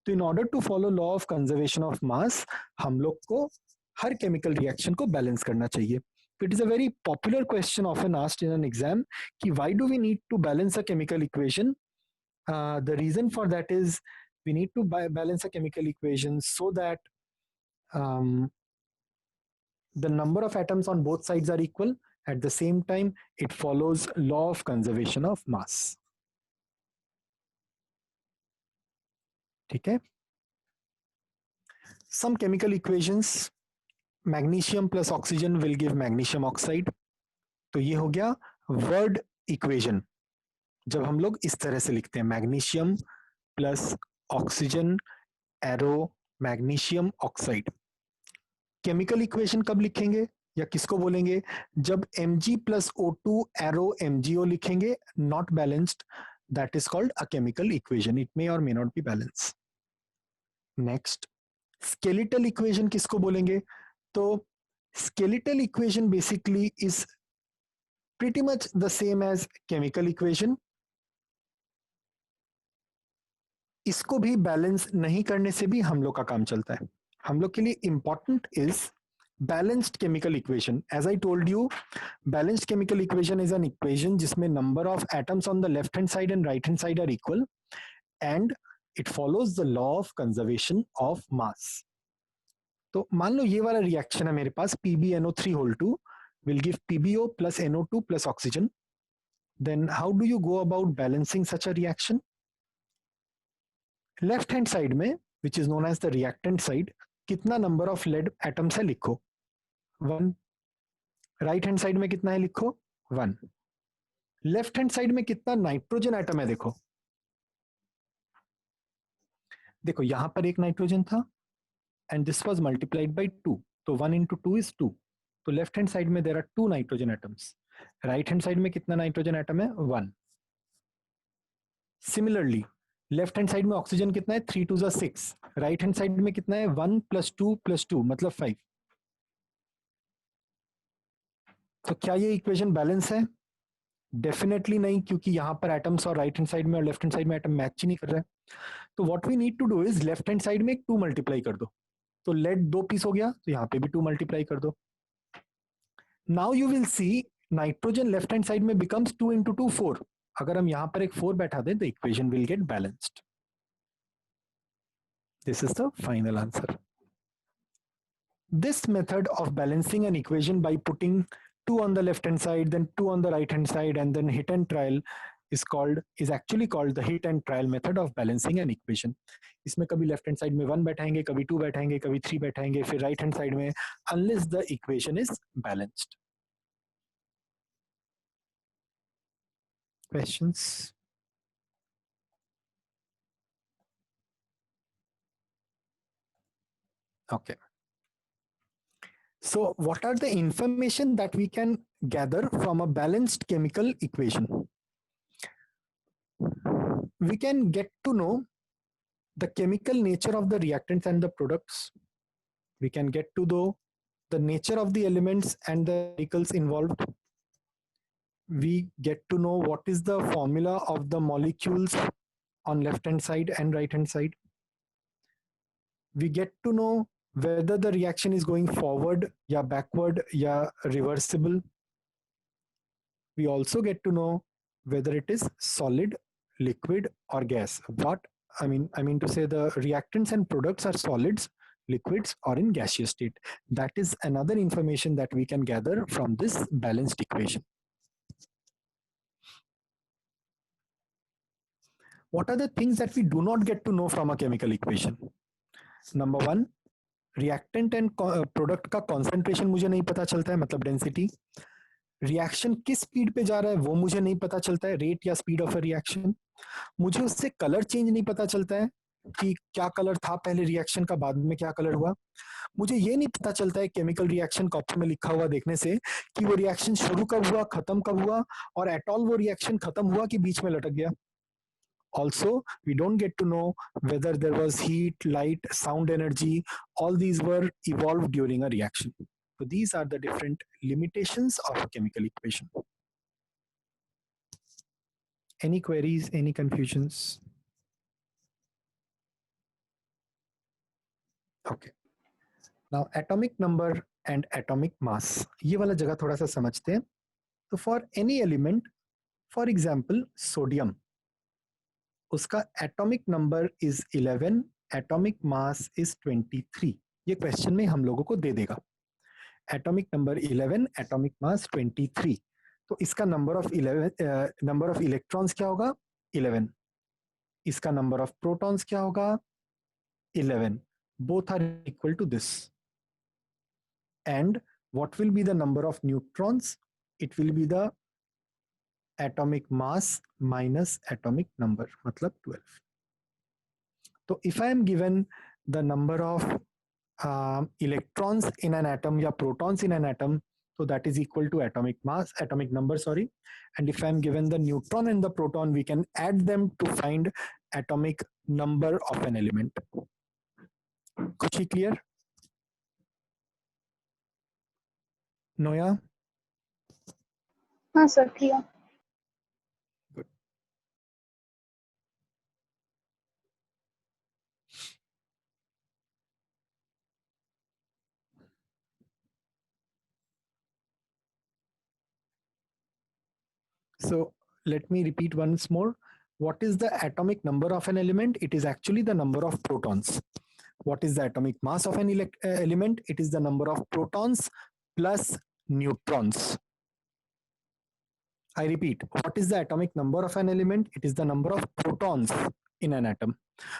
तो in order to follow law of conservation of mass हम लोग को हर chemical reaction को balance करना चाहिए. It is a very popular question often asked in an exam कि why do we need to balance a chemical equation? The reason for that is we need to balance a chemical equation so that the number of atoms on both sides are equal. At the same time, it follows law of conservation of mass. ठीक है? Some chemical equations. Magnesium plus oxygen will give magnesium oxide. तो ये हो गया word equation. जब हम लोग इस तरह से लिखते हैं magnesium plus oxygen arrow magnesium oxide. Chemical equation कब लिखेंगे या किसको बोलेंगे? जब Mg+O2 एरो MgO लिखेंगे, not balanced, that is called a chemical equation. It may और may not be balance. Next, skeletal equation किसको बोलेंगे? तो skeletal equation basically is pretty much the same as chemical equation. इसको भी बैलेंस नहीं करने से भी हम लोग का काम चलता है. हम लोग के लिए important is balanced chemical equation. As I told you, balanced chemical equation is an equation जिसमें number of atoms on the left hand side and right hand side are equal, and it follows the law of conservation of mass. तो मान लो ये वाला reaction है मेरे पास, PbNO3 whole 2 will give PbO plus NO2 plus oxygen. Then how do you go about balancing such a reaction? Left hand side में, which is known as the reactant side, कितना number of lead atoms है लिखो, 1. Right hand side में कितना है लिखो, 1. Left hand side में कितना नाइट्रोजन एटम है देखो. देखो यहां पर एक नाइट्रोजन था and this was multiplied by 2, तो 1 into 2 is 2. तो लेफ्ट हैंड साइड में there are 2 nitrogen atoms. Right hand side में कितना नाइट्रोजन एटम है, 1. सिमिलरली लेफ्ट हैंड साइड में ऑक्सीजन कितना है, 3 2 6. राइट हैंड साइड में कितना है, 1 + 2 + 2 मतलब 5. तो क्या ये इक्वेशन बैलेंस है? डेफिनेटली नहीं, क्योंकि यहां पर एटम्स और राइट हैंड साइड में और लेफ्ट हैंड साइड में एटम मैच ही नहीं कर रहे हैं. तो what we need to do is left hand side में एक 2 मल्टीप्लाई कर दो, तो लेड 2 पीस हो गया, तो यहाँ पे भी 2 मल्टीप्लाई कर दो. Now you will see nitrogen left hand side में बिकम्स 2 × 2 4. अगर हम यहां पर एक 4 बैठा दें, the equation will get balanced. This is the final answer. This method of balancing an equation by putting 2 on the left hand side, then 2 on the right hand side, and then hit and trial is actually called the hit and trial method of balancing an equation. इसमें कभी left hand side में 1 बैठाएंगे, कभी 2 बैठाएंगे, कभी 3 बैठाएंगे, फिर right hand side में, unless the equation is balanced. Questions? Okay. So what are the information that we can gather from a balanced chemical equation? We can get to know the chemical nature of the reactants and the products. We can get to know the nature of the elements and the chemicals involved. We get to know what is the formula of the molecules on left hand side and right hand side. We get to know whether the reaction is going forward, ya backward, ya reversible. We also get to know whether it is solid, liquid, or gas. What I mean to say, the reactants and products are solids, liquids, or in gaseous state. That is another information that we can gather from this balanced equation. What are the things that we do not get to know from a chemical equation? Number 1, reactant and product का concentration मुझे नहीं पता चलता है, मतलब density. Reaction किस speed पे जा रहा है वो मुझे नहीं पता चलता है, रेट या स्पीड ऑफ अ रिएक्शन. मुझे उससे कलर चेंज नहीं पता चलता है कि क्या कलर था पहले रिएक्शन का, बाद में क्या कलर हुआ. मुझे ये नहीं पता चलता है केमिकल रिएक्शन कॉपी में लिखा हुआ देखने से कि वो रिएक्शन शुरू कब हुआ, खत्म कब हुआ, और एट ऑल वो रिएक्शन खत्म हुआ कि बीच में लटक गया. Also, we don't get to know whether there was heat, light, sound energy. All these were evolved during a reaction. So these are the different limitations of a chemical equation. Any queries, any confusions? Okay. Now atomic number and atomic mass. ये वाला जगह थोड़ा सा समझते हैं. तो for any element, for example, sodium, उसका atomic number is 11, atomic mass is 23. ये क्वेश्चन में हम लोगों को दे देगा. Atomic number 11, atomic mass 23. तो इसका नंबर ऑफ इलेक्ट्रॉन्स क्या होगा, 11. इसका नंबर ऑफ प्रोटॉन्स क्या होगा, 11. Both are equal to this. And what will be the number of neutrons, it will be the atomic mass minus atomic number, मतलब 12. तो if I am given the number of electrons in an atom या protons in an atom, so that is equal to atomic number, sorry. And if I am given the neutron and the proton, we can add them to find atomic number of an element. कुछ ही clear? Noya? हाँ sir किया। So let me repeat once more. What is the atomic number of an element? It is actually the number of protons. What is the atomic mass of an element? It is the number of protons plus neutrons. I repeat, what is the atomic number of an element? It is the number of protons in an atom.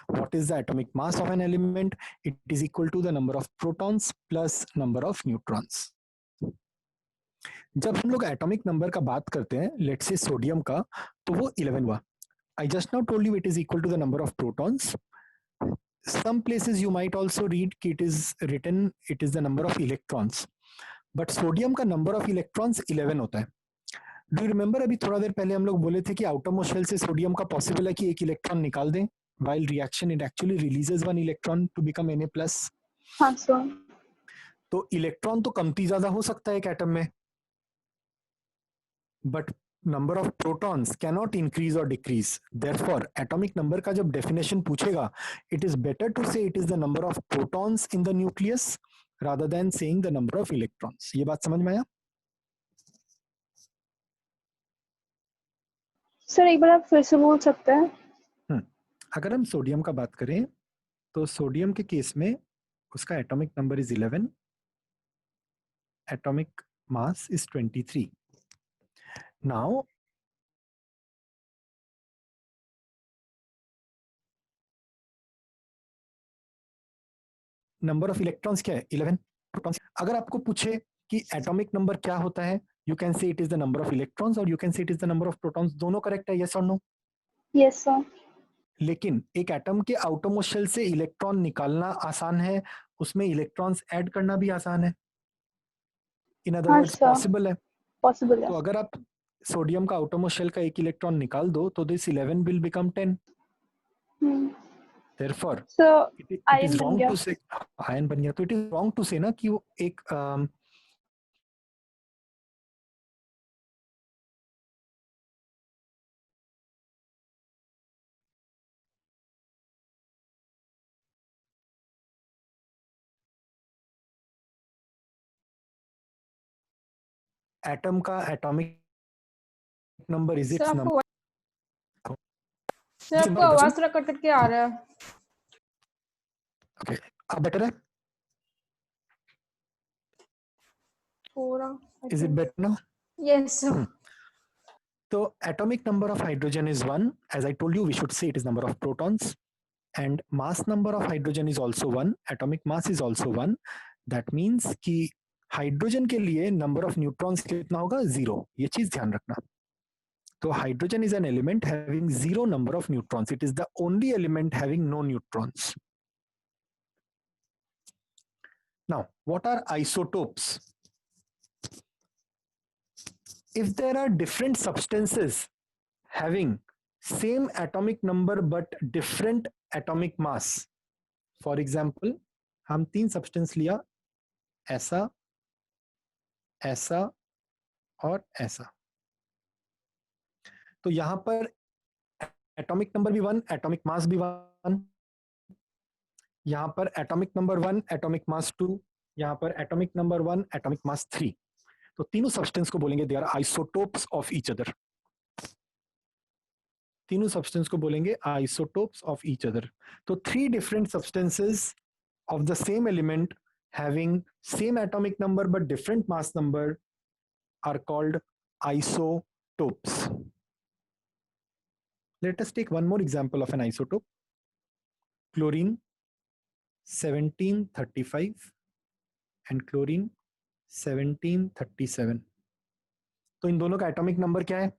What is the atomic mass of an element? It is equal to the number of protons plus number of neutrons. जब हम लोग atomic number का बात करते हैं, let's say sodium का, तो वो 11 हुआ. I just now told you it is equal to the number of protons. Some places you might also read it is written it is the number of electrons. But sodium का number of electrons 11 होता है. Do you remember अभी थोड़ा देर पहले हम लोग बोले थे कि outermost shell से सोडियम का पॉसिबल है कि एक इलेक्ट्रॉन निकाल दें, while reaction it actually releases one electron to become Na+. हाँ सर। तो इलेक्ट्रॉन तो कमती ज्यादा हो सकता है एक एटम में, but number of protons cannot increase or decrease. Therefore atomic number का जब definition पूछेगा, it is better to say it is the number of protons in the nucleus rather than saying the number of electrons. ये बात समझ में आया? Sir एक बार आप फिर से बोल सकते हैं? अगर हम सोडियम का बात करें तो सोडियम के केस में उसका atomic number is 11, atomic mass is 23. Now number of electrons क्या है? 11. प्रोटॉन्स. अगर आपको पूछे कि एटॉमिक नंबर क्या होता है, you can say it is the number of electrons और you can say it is the number of protons. दोनों करेक्ट है, यस और नो? Yes sir. लेकिन एक एटम के आउटरमोस्ट शेल से इलेक्ट्रॉन निकालना आसान है, उसमें इलेक्ट्रॉन्स ऐड करना भी आसान है. इन अदर वर्ड्स पॉसिबल है. पॉसिबल है। तो अगर आप सोडियम का आउटरमोस्ट शेल का एक इलेक्ट्रॉन निकाल दो तो this 11 will become 10. Therefore it is wrong to say ion बन गया. तो इट इज रॉन्ग टू से ना कि वो एक एटम का atomic number is it's number. Sir आपको आवाज थोड़ा कट के आ रहा है. ओके, अब बेटर है? थोड़ा. Is it better now? Yes sir. So atomic number of hydrogen is 1. As I told you, we should say it is number of protons. And mass number of hydrogen is also 1. Atomic mass is also 1. That means कि hydrogen के लिए number of neutrons कितना होगा? 0. ये चीज ध्यान रखना. तो hydrogen is an element having 0 number of neutrons. It is the only element having no neutrons. Now, what are isotopes? If there are different substances having same atomic number but different atomic mass, for example, हम 3 substance लिया, ऐसा, ऐसा और ऐसा. तो यहां पर atomic number भी 1, एटॉमिक मास भी 1. यहां पर एटॉमिक नंबर 1, एटॉमिक मास 2. यहां पर एटॉमिक नंबर 1, एटॉमिक मास 3. तो तीनों सब्सटेंस को बोलेंगे they are isotopes of each other. तीनों सब्सटेंस को बोलेंगे आइसोटोप्स ऑफ ईच अदर. तो 3 different substances of the same element having same atomic number but different mass number are called isotopes. Let us take one more example of an isotope. Chlorine 1735 and chlorine 1737. तो इन दोनों का atomic number क्या है?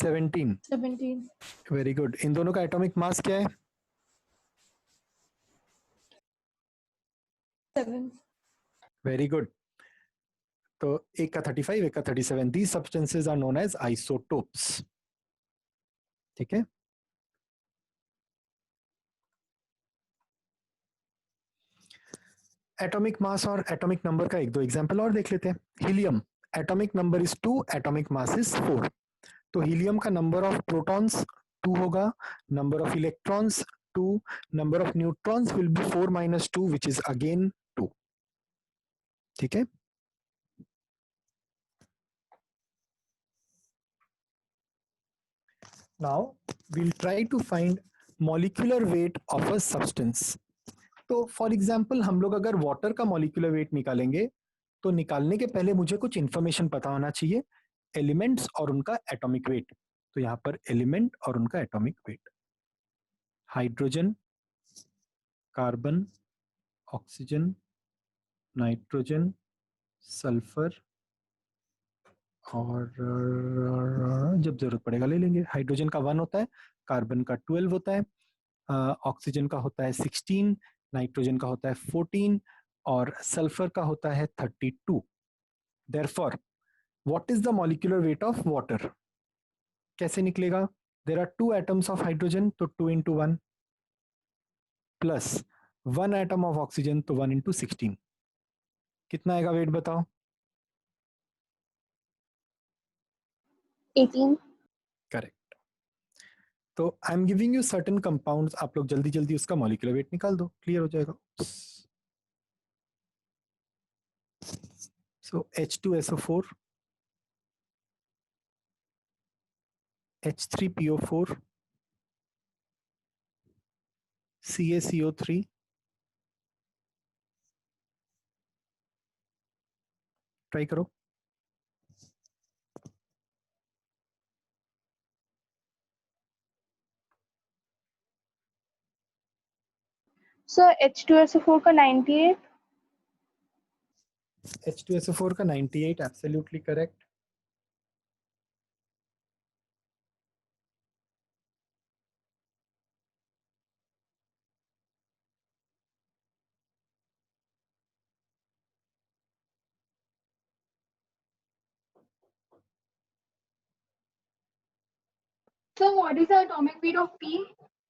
17. Very good. इन दोनों का atomic mass क्या है? 7. Very good. तो एक का 35, एक का 37. These substances are known as isotopes. ठीक है. एटॉमिक मास और एटॉमिक नंबर का एक दो एग्जांपल और देख लेते हैं. Helium, atomic number is 2, atomic mass is 4. तो हीलियम का नंबर ऑफ प्रोटॉन्स 2 होगा, number of electrons 2, number of neutrons will be 4 minus 2 which is again 2. ठीक है. Now we'll try to find molecular weight of a substance. तो for example हम लोग अगर water का मॉलिक्यूलर वेट निकालेंगे तो निकालने के पहले मुझे कुछ इंफॉर्मेशन पता होना चाहिए, एलिमेंट्स और उनका एटॉमिक वेट. तो यहाँ पर एलिमेंट और उनका atomic weight, hydrogen, carbon, oxygen, nitrogen, sulphur, और जब जरूरत पड़ेगा ले लेंगे. हाइड्रोजन का 1 होता है, कार्बन का 12 होता है, ऑक्सीजन का होता है 16, नाइट्रोजन का होता है 14 और सल्फर का होता है 32. Therefore what is the molecular weight of water? कैसे निकलेगा? There are 2 atoms of hydrogen तो 2 into 1 plus 1 atom of oxygen तो 1 into 16. कितना आएगा वेट बताओ? 18. करेक्ट. तो I am giving you certain compounds, आप लोग जल्दी जल्दी उसका मॉलिक्यूलर वेट निकाल दो, क्लियर हो जाएगा. सो H2SO4, H3PO4, CaCO3, ट्राई करो. So H2SO4 का 98. H2SO4 का 98, absolutely correct. So what is the atomic weight of P?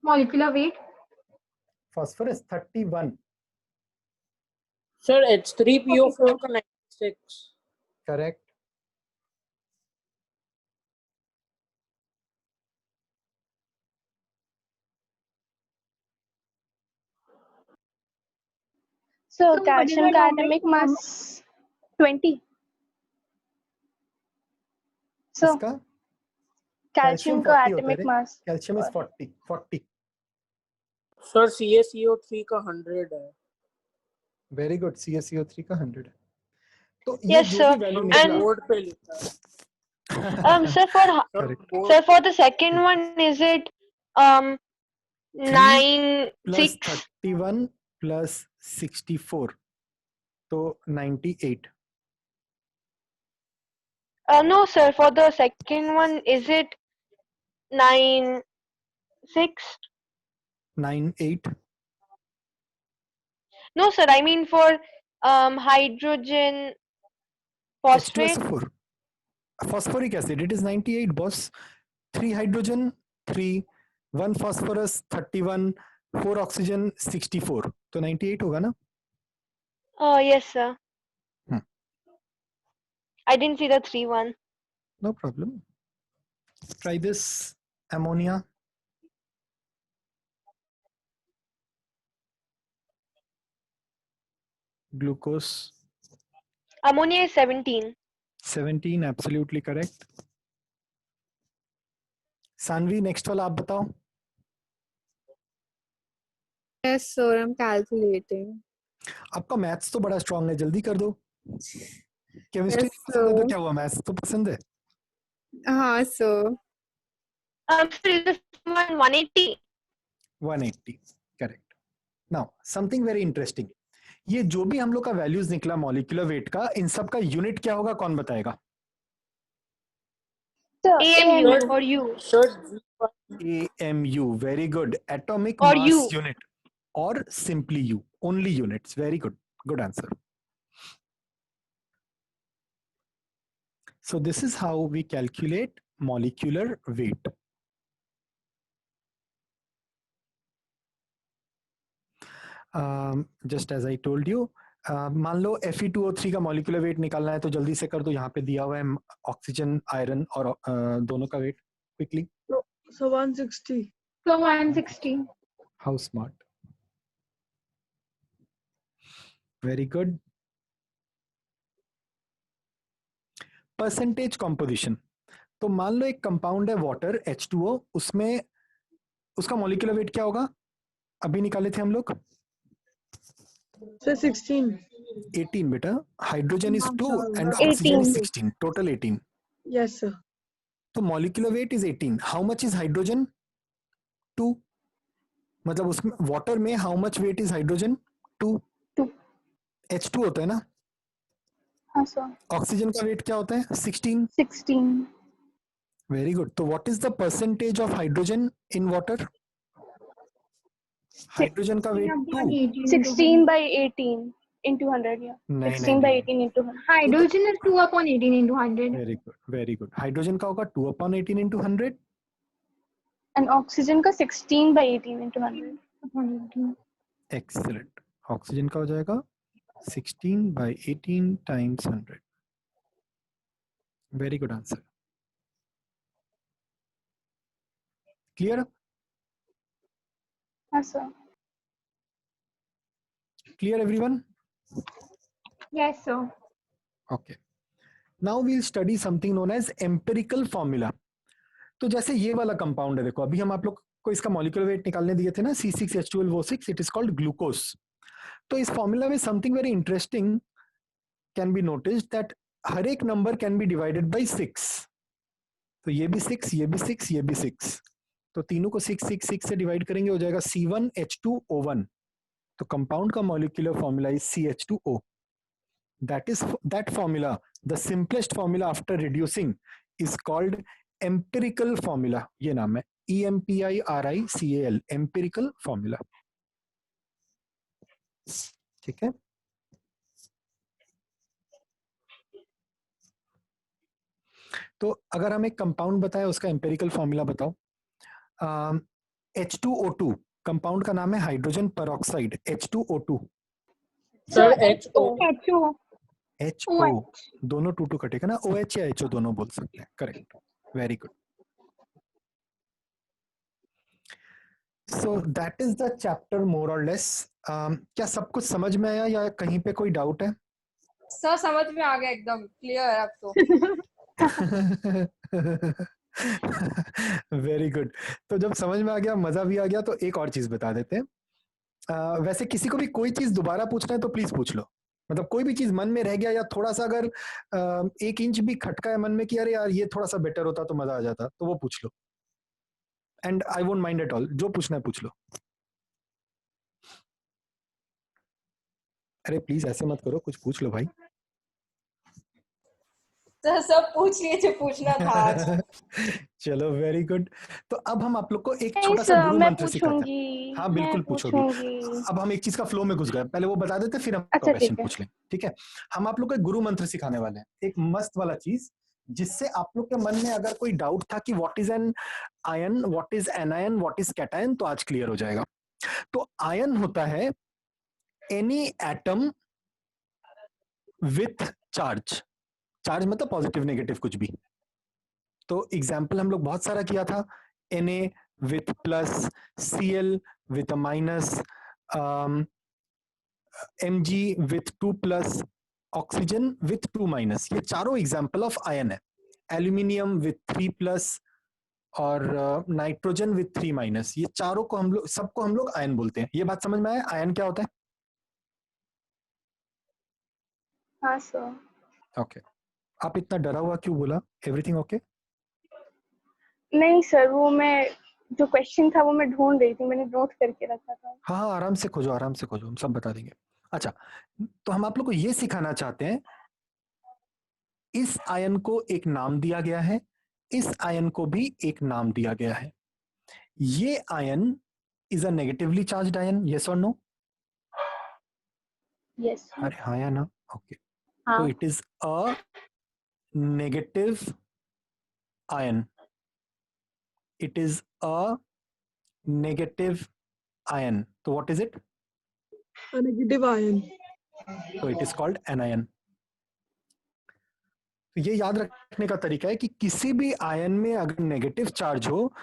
Molecular weight? Phosphorus 31, Sir, H3PO4 का 96. Correct. So So what is calcium the का atomic atomic mass 20. So इसका calcium का 40 होता है atomic रे. mass. Calcium is 40. Sir, CaCO3 का 100 है. Very good. CaCO3 का 100 है. तो ये Yes, जो sir. भी वैल्यू और निकला, बोर्ड पे लिखा है. Sir, for Sir, Correct. board sir, for the second one, is it 9 plus 6? 31 plus 64 तो 98. No, sir. For the second one, is it 9 6? 98. No, sir. I mean for hydrogen phosphate. H2SO4, phosphoric acid, it is 98 boss. 3 hydrogen 3, 1 phosphorus 31, 4 oxygen 64 तो 98 होगा ना. Oh, yes, sir. Hmm. I didn't see the 3 one. No problem. Try this. Ammonia, glucose Ammonia is 17. 17, absolutely correct. Saanvi, next वाला आप बताओ. Yes, sir, I'm calculating. आपका maths तो बड़ा strong है, जल्दी कर दो. केमिस्ट्री Yes, नहीं पसंद है तो sir. क्या हुआ, मैथ्स तो पसंद है. हाँ, sir. Sir, is this one 180? 180, correct. Now something very interesting. ये जो भी हम लोग का वैल्यूज निकला मॉलिक्यूलर वेट का, इन सब का यूनिट क्या होगा, कौन बताएगा? So AMU or U? Sir, AMU, very good. Atomic Or mass U. unit or simply U, only units. Very good, good answer. So this is how we calculate molecular weight. Just as I told you, मान लो Fe2O3 का molecular weight निकालना है तो जल्दी से कर दो, यहाँ पे दिया हुआ है ऑक्सीजन, आयरन और दोनों का weight quickly. So 160. So 160. How smart, very good. Percentage composition. तो मान लो एक कंपाउंड है वाटर H2O, उसमें उसका मॉलिक्यूलर वेट क्या होगा? अभी निकाले थे हम लोग. So 16. 18 बेटा. Hydrogen is 2 and 18. Oxygen is 16, total 18. Yes, sir. तो molecular weight is 18. How much is hydrogen? 2. मतलब उसमें वाटर में how much weight is hydrogen? 2. 2. H2 होता है ना. हाँ सर. ऑक्सीजन का वेट क्या होता है? 16. 16. Very good. तो what is the percentage of hydrogen in water? Hydrogen का वेट 2. 16 by 18 into 100. Yeah. नहीं 16 by नहीं, 18 into 100. Hydrogen is 2 upon 18 into 100. Very good very good. Hydrogen का होगा 2/18 into 100. And oxygen का 16 by 18 into 100. Upon 18. Excellent. Oxygen का हो जाएगा 16/18 times 100. Very good answer. Clear? हाँ sir. Clear everyone? Yes, sir. Okay. Now we'll study something known as empirical formula. तो जैसे ये वाला कंपाउंड है, देखो अभी हम आप लोग को इसका मॉलिक्यूलर वेट निकालने दिए थे ना, C6H12O6, it is called glucose. तो इस फॉर्मूला में something very interesting can be noticed that हर एक number can be divided by 6. तो ये भी 6, ये भी 6, ये भी 6. तो तीनों को 6 6 6 से डिवाइड करेंगे, हो जाएगा C1H2O1. तो कंपाउंड का molecular formula is CH2O. that formula, the simplest formula after reducing, is called empirical formula. ये नाम है EMPIRICAL, empirical formula. ठीक है. तो अगर हम एक कंपाउंड बताएं, उसका एम्पेरिकल फॉर्मूला बताओ. H2O2 कंपाउंड का नाम है hydrogen peroxide. H2O2. Sir HO. HO. HO, दोनों 2 2 कटेगा ना. OH या HO दोनों बोल सकते हैं. Correct. Very good. So that is the chapter more और लेस. क्या सब कुछ समझ में आया या कहीं पे कोई डाउट है? सर समझ में आ गया, एकदम क्लियर अब तो. Very good. तो जब समझ में आ गया, मजा भी आ गया, तो एक और चीज बता देते हैं. वैसे किसी को भी कोई चीज दोबारा पूछना है तो प्लीज पूछ लो. मतलब कोई भी चीज मन में रह गया या थोड़ा सा अगर 1 इंच भी खटका है मन में कि अरे यार ये थोड़ा सा बेटर होता तो मजा आ जाता, तो वो पूछ लो. And I won't mind at all. जो पूछना है पूछ लो. अरे प्लीज ऐसे मत करो, कुछ पूछ लो भाई. सर सब पूछ लिए जो पूछना था आज. चलो वेरी गुड. तो अब हम आप लोग को एक नहीं छोटा सा सर, गुरु मैं मंत्र सिखाते हैं. पूछूंगी. हाँ बिल्कुल मैं पूछोगी. पूछूंगी. अब हम एक चीज का फ्लो में घुस गए, पहले वो बता देते फिर हम अच्छा, क्वेश्चन ठीक है. पूछ लें. ठीक है. हम आप लोग को एक गुरु मंत्र सिखाने वाले हैं, एक मस्त वाला चीज, जिससे आप लोग के मन में अगर कोई डाउट था कि what is an ion, what is anion, what is cation, तो आज क्लियर हो जाएगा. तो आयन होता है any atom with charge. Charge मतलब पॉजिटिव नेगेटिव कुछ भी. तो एग्जाम्पल हम लोग बहुत सारा किया था. Na with plus, Cl with minus, Mg with 2 plus, oxygen with 2 minus. ये चारों एग्जाम्पल ऑफ आयन है. एल्यूमिनियम विथ 3 प्लस और नाइट्रोजन विथ 3 माइनस. ये चारों को हम लोग, सबको हम लोग आयन बोलते हैं. ये बात समझ में आया आयन क्या होता है? हाँ सर. ओके. आप इतना डरा हुआ क्यों बोला? Everything okay? नहीं सर, वो मैं जो क्वेश्चन था वो मैं ढूंढ रही थी, मैंने नोट करके रखा था. हाँ हाँ, आराम से खोजो, आराम से खोजो, हम सब बता देंगे. अच्छा, तो हम आप लोग को ये सिखाना चाहते हैं, इस आयन को एक नाम दिया गया है, इस आयन को भी एक नाम दिया गया है. ये ion is a negatively charged ion. Yes और नो? यस. अरे हाँ या ना? ओके. तो हाँ. It is a negative ion. It is a negative ion. तो what is it? A negative ion. तो इट इज कॉल्ड एनायन। तो ये याद रखने का तरीका है कि किसी भी आयन में अगर नेगेटिव चार्ज हो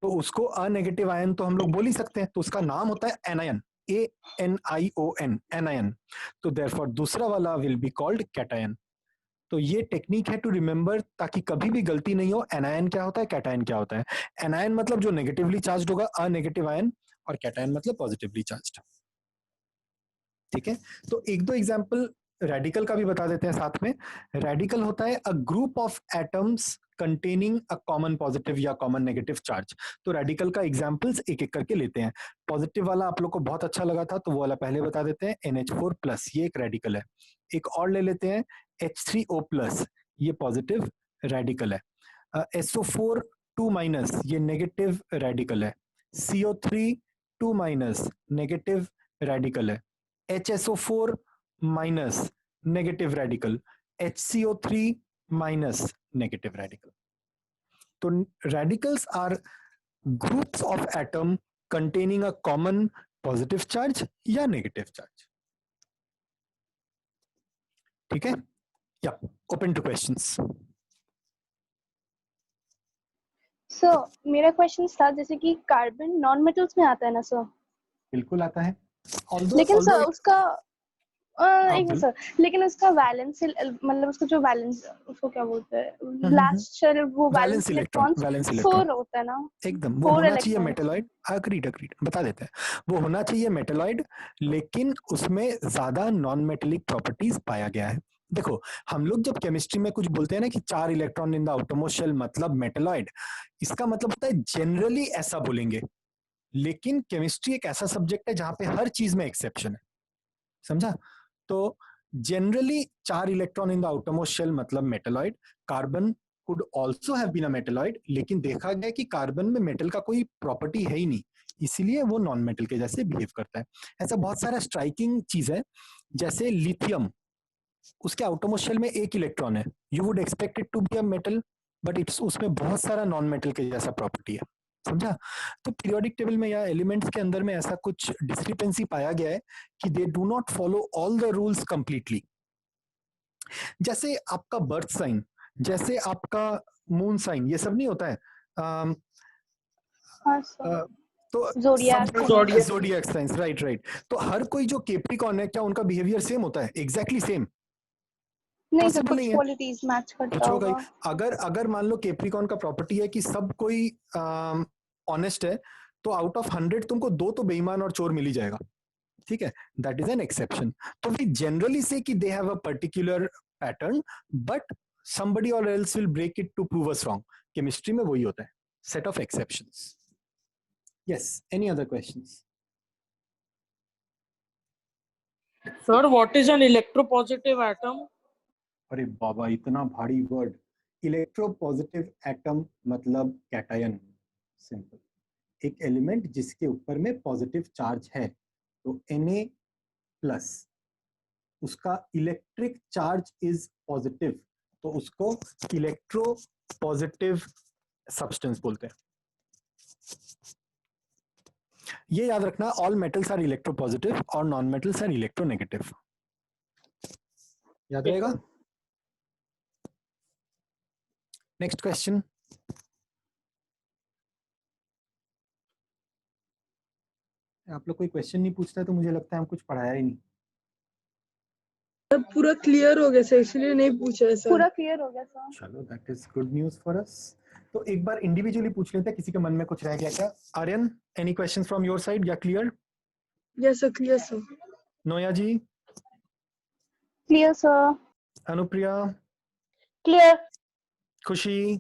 तो उसको अनेगेटिव आयन तो हम लोग बोल ही सकते हैं, तो उसका नाम होता है एनायन, ANION, एनायन। तो देयरफॉर दूसरा वाला विल बी कॉल्ड कैटायन। तो ये टेक्निक है टू रिमेंबर, ताकि कभी भी गलती नहीं हो। एनायन क्या होता है, कैटायन क्या होता है। एनायन मतलब जो नेगेटिवली चार्ज होगा, अनेगेटिव आयन, और कैटायन मतलब पॉजिटिवली चार्ज। ठीक है, तो एक दो एग्जांपल रेडिकल का भी बता देते हैं साथ में। रेडिकल होता है a group of atoms containing a common positive या कॉमन नेगेटिव चार्ज। तो रेडिकल का एग्जांपल्स एक एक करके लेते हैं। पॉजिटिव वाला आप लोग को बहुत अच्छा लगा था, तो वो वाला पहले बता देते हैं, NH4+, ये एक रेडिकल है। एक और ले लेते हैं H3O+, ये पॉजिटिव रेडिकल है। SO4 2-, ये नेगेटिव रेडिकल है। CO3 2-, नेगेटिव रेडिकल है। HSO4- negative radical, HCO3- negative radical. तो radicals are groups of atom containing a common positive charge या नेगेटिव चार्ज। ठीक है, या ओपन टू क्वेश्चंस। सर मेरा क्वेश्चन था, जैसे कि कार्बन नॉन मेटल्स में आता है ना सर? बिल्कुल आता है। लेकिन सर उसका एक बोलो। सर, लेकिन उसका वैलेंस, मतलब उसका जो वैलेंस, उसको क्या बोलते हैं, लास्ट शेल, वो वैलेंस इलेक्ट्रॉन वैलेंस इलेक्ट्रॉन 4 होता है ना? एकदम, वो 4 होना चाहिए इलेक्ट्रॉन। मेटेलॉइड। अग्रीड, बता देते हैं, वो होना चाहिए मेटेलॉइड, लेकिन उसमें ज्यादा नॉन मेटेलिक प्रॉपर्टीज पाया गया है। देखो, हम लोग जब केमिस्ट्री में कुछ बोलते हैं ना कि 4 electron in the outermost shell मतलब मेटेलॉइड, इसका मतलब होता है जनरली ऐसा बोलेंगे, लेकिन केमिस्ट्री एक ऐसा सब्जेक्ट है जहां पे हर चीज में एक्सेप्शन है, समझा। तो generally 4 electron in the outermost shell मतलब metalloid. Carbon could also have been a metalloid, लेकिन देखा गया कि कार्बन में मेटल का कोई प्रॉपर्टी है ही नहीं, इसीलिए वो नॉन मेटल के जैसे बिहेव करता है। ऐसा बहुत सारा स्ट्राइकिंग चीज है, जैसे लिथियम, उसके आउटरमोस्ट शेल में 1 इलेक्ट्रॉन है, you would expect it to be a metal, but it's उसमें बहुत सारा नॉन मेटल के जैसा प्रॉपर्टी है, समझा। तो पीरियोडिक टेबल में या एलिमेंट्स के अंदर में ऐसा कुछ डिस्क्रिपेंसी पाया गया है कि they do not follow all the rules completely. जैसे आपका बर्थ साइन, जैसे आपका मून साइन, ये सब नहीं होता है। हाँ सर, तो ज़ोडिएक। Zodiac science, right. तो हर कोई जो कैप्रिकॉर्न है, क्या उनका बिहेवियर सेम होता है, एग्जैक्टली सेम? नहीं सर, पॉसिबल कुछ नहीं है, क्वालिटीज मैच करता कुछ होगा ही। होगा। अगर मान लो कैप्रिकॉर्न का प्रॉपर्टी है कि सब कोई ऑनेस्ट है, तो आउट ऑफ 100 तुमको 2 तो बेईमान और चोर मिल ही जाएगा, ठीक है, दैट इज एन एक्सेप्शन। तो वी जनरली से कि they have a particular pattern, but somebody or else will break it to prove us wrong। Chemistry में वही होता है, set of exceptions। yes, any other questions? Sir, what is an electropositive atom? अरे बाबा, इतना भारी word. Electropositive atom मतलब cation, simple, एक element जिसके ऊपर में पॉजिटिव चार्ज है, तो Na+, उसका इलेक्ट्रिक चार्ज इज पॉजिटिव, तो उसको इलेक्ट्रो पॉजिटिव सब्सटेंस बोलते हैं। ये याद रखना, all metals are electropositive और non metals are electronegative, याद रहेगा। Next question. आप लोग कोई क्वेश्चन नहीं पूछता है तो मुझे लगता है हम कुछ पढ़ाया ही नहीं। सब पूरा क्लियर हो गया सर, इसलिए नहीं पूछा है सर। पूरा क्लियर हो गया सर। चलो, that is good news for us. तो एक बार इंडिविजुअली पूछ लेते हैं, किसी के मन में कुछ रह गया क्या। Aryan, any question from your side या clear? Yes sir, clear sir. Noya ji? Clear sir. Anupriya? Clear. Khushi?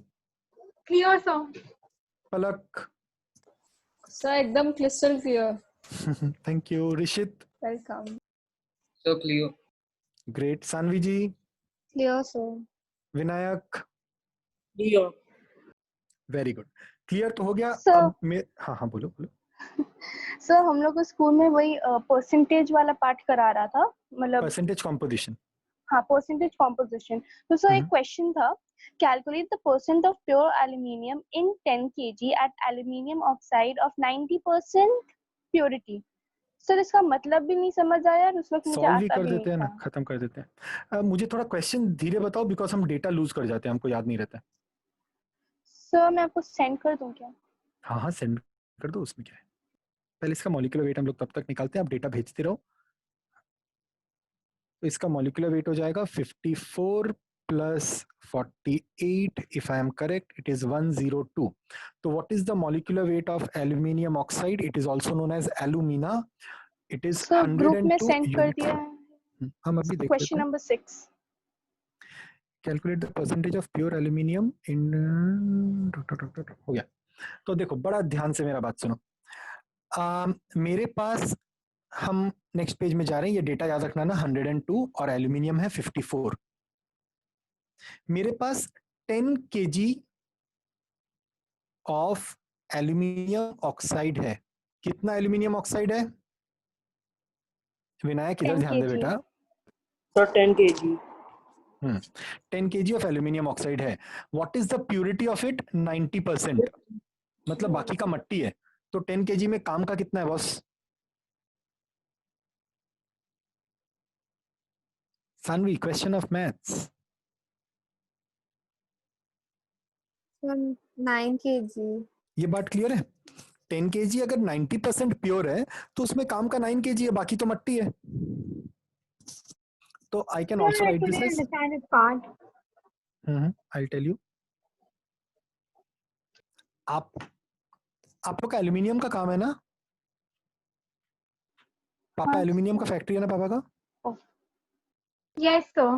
Clear, sir. Palak? Sir एकदम crystal clear. Thank you. Rishit? Welcome. So clear. Great. Sanvi ji? Clear sir. Vinayak? Clear. Very good, clear तो हो गया। Sir. अब मैं, हाँ बोलो। Sir हम लोग को स्कूल में वही परसेंटेज वाला पार्ट करा रहा था, मतलब परसेंटेज कॉम्पोजिशन। हाँ, परसेंटेज कॉम्पोजिशन। तो सर एक क्वेश्चन था, calculate the percent of pure aluminium in 10 kg at aluminium oxide of 90% purity. Sir इसका मतलब भी नहीं समझ आया और उस वक्त मुझे सॉल्व ही आता कर भी नहीं देते हैं ना, था। खत्म कर देते हैं। मुझे थोड़ा क्वेश्चन धीरे बताओ बिकॉज हम डेटा लूज कर जाते हैं, हमको याद नहीं रहता। सर मैं आपको सेंड कर दूं क्या? हाँ हाँ सेंड कर दो, उसमें क्या है। पहले इसका मॉलिक्यूलर वेट हम लोग तब तक निकालते हैं, आप डेटा भेजते रहो। तो इसका मॉलिक्यूलर वेट हो जाएगा 54 plus 48, if I am correct it is 102। तो what is the molecular weight of aluminium oxide? It is also known as alumina. It is sir group में 102 सेंड कर यूनिट्स। दिया है। हम अभी देख क्वेश्चन लेते हैं। Number 6। Calculate the percentage of pure aluminium in, हो गया। तो देखो बड़ा ध्यान से मेरा बात सुनो। मेरे पास, हम नेक्स्ट पेज में जा रहे हैं, ये डेटा याद रखना ना, 102 और एल्यूमिनियम है 54। मेरे पास 10 kg ऑफ एल्यूमिनियम ऑक्साइड है। कितना एल्यूमिनियम ऑक्साइड है विनायक? इधर 10 ध्यान दे kg बेटा। Sir 10 kg। 10 kg of aluminium oxide है। What is the purity of it? 90%, मतलब बाकी का मट्टी है। तो 10 kg में काम का कितना है boss? Saanvi, question of maths. Sir 9 kg। ये बात क्लियर है? 10 kg अगर 90% प्योर है तो उसमें काम का 9 kg है, बाकी तो मट्टी है। तो I can also write this as, understand this part. I tell you. आप लोग का एल्यूमिनियम का काम है ना? पापा हाँ एल्यूमिनियम का फैक्ट्री है ना पापा का? Yes, sir.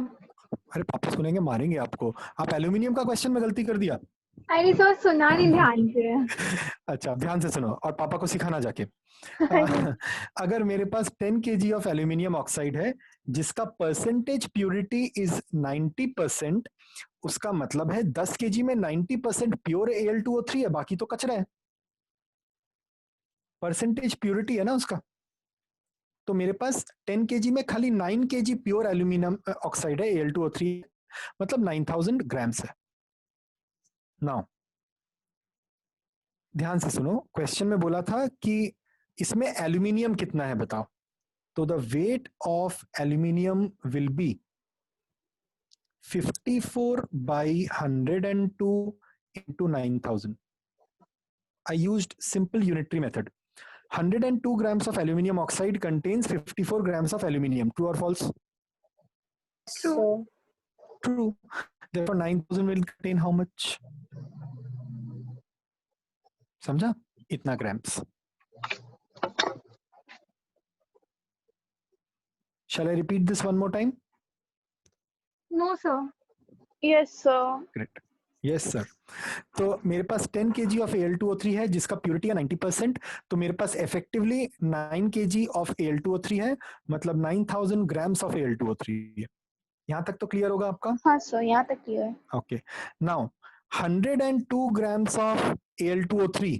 अरे पापा सुनेंगे, मारेंगे आपको। आप एल्यूमिनियम का क्वेश्चन में गलती कर दिया। अरे सर सुना नहीं ध्यान से। अच्छा ध्यान से सुनो और पापा को सिखाना जाके। अगर मेरे पास 10 kg ऑफ एल्यूमिनियम ऑक्साइड है जिसका परसेंटेज प्योरिटी इज 90%, उसका मतलब है 10 kg में 90% प्योर Al2O3 है, बाकी तो कचरा है। परसेंटेज प्योरिटी है ना उसका। तो मेरे पास 10 kg में खाली 9 kg प्योर एल्यूमिनियम ऑक्साइड है, Al2O3, मतलब 9000 ग्राम्स है। नाउ ध्यान से सुनो, क्वेश्चन में बोला था कि इसमें एल्यूमिनियम कितना है बताओ। तो the wait of aluminium will be 54 by 102 into 9000. I used simple unitary method. 102 grams of aluminum oxide contains 54 grams of aluminum. True or false? True. True. Therefore 9000 will contain how much? समझा? इतना grams. Shall I repeat this one more time? No, sir. Yes sir. Correct. Yes sir. तो मेरे पास 10 kg of Al2O3 है जिसका purity है 90%। तो मेरे पास इफेक्टिवली 9 kg ऑफ Al2O3 है, मतलब 9000 ग्राम्स ऑफ Al2O3 है। यहाँ तक तो क्लियर होगा आपका? हाँ सर यहाँ तक क्लियर है। Okay now 102 grams of Al2O3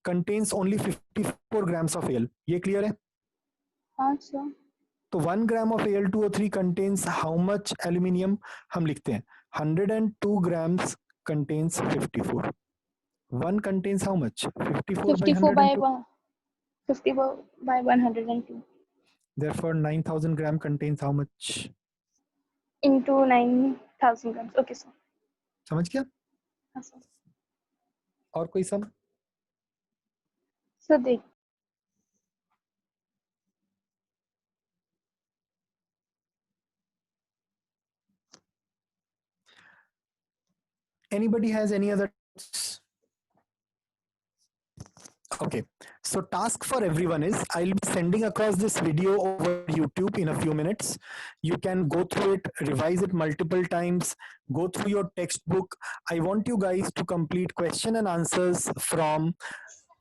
contains only 54 grams of Al. ये क्लियर है? हाँ सर। तो 1 gram of Al2O3 contains how much aluminium? हम लिखते हैं 102 grams contains 54. 1 contains how much? 54 by 54 by 102. 54 by 102 Therefore 9000 gram contains how much? into 9000 grams. Okay sir. समझ गया? हाँ सर। और कोई सम? सर देख Anybody has any other? Okay, so task for everyone is I'll be sending across this video over YouTube in a few minutes. You can go through it, revise it multiple times, go through your textbook. I want you guys to complete question and answers from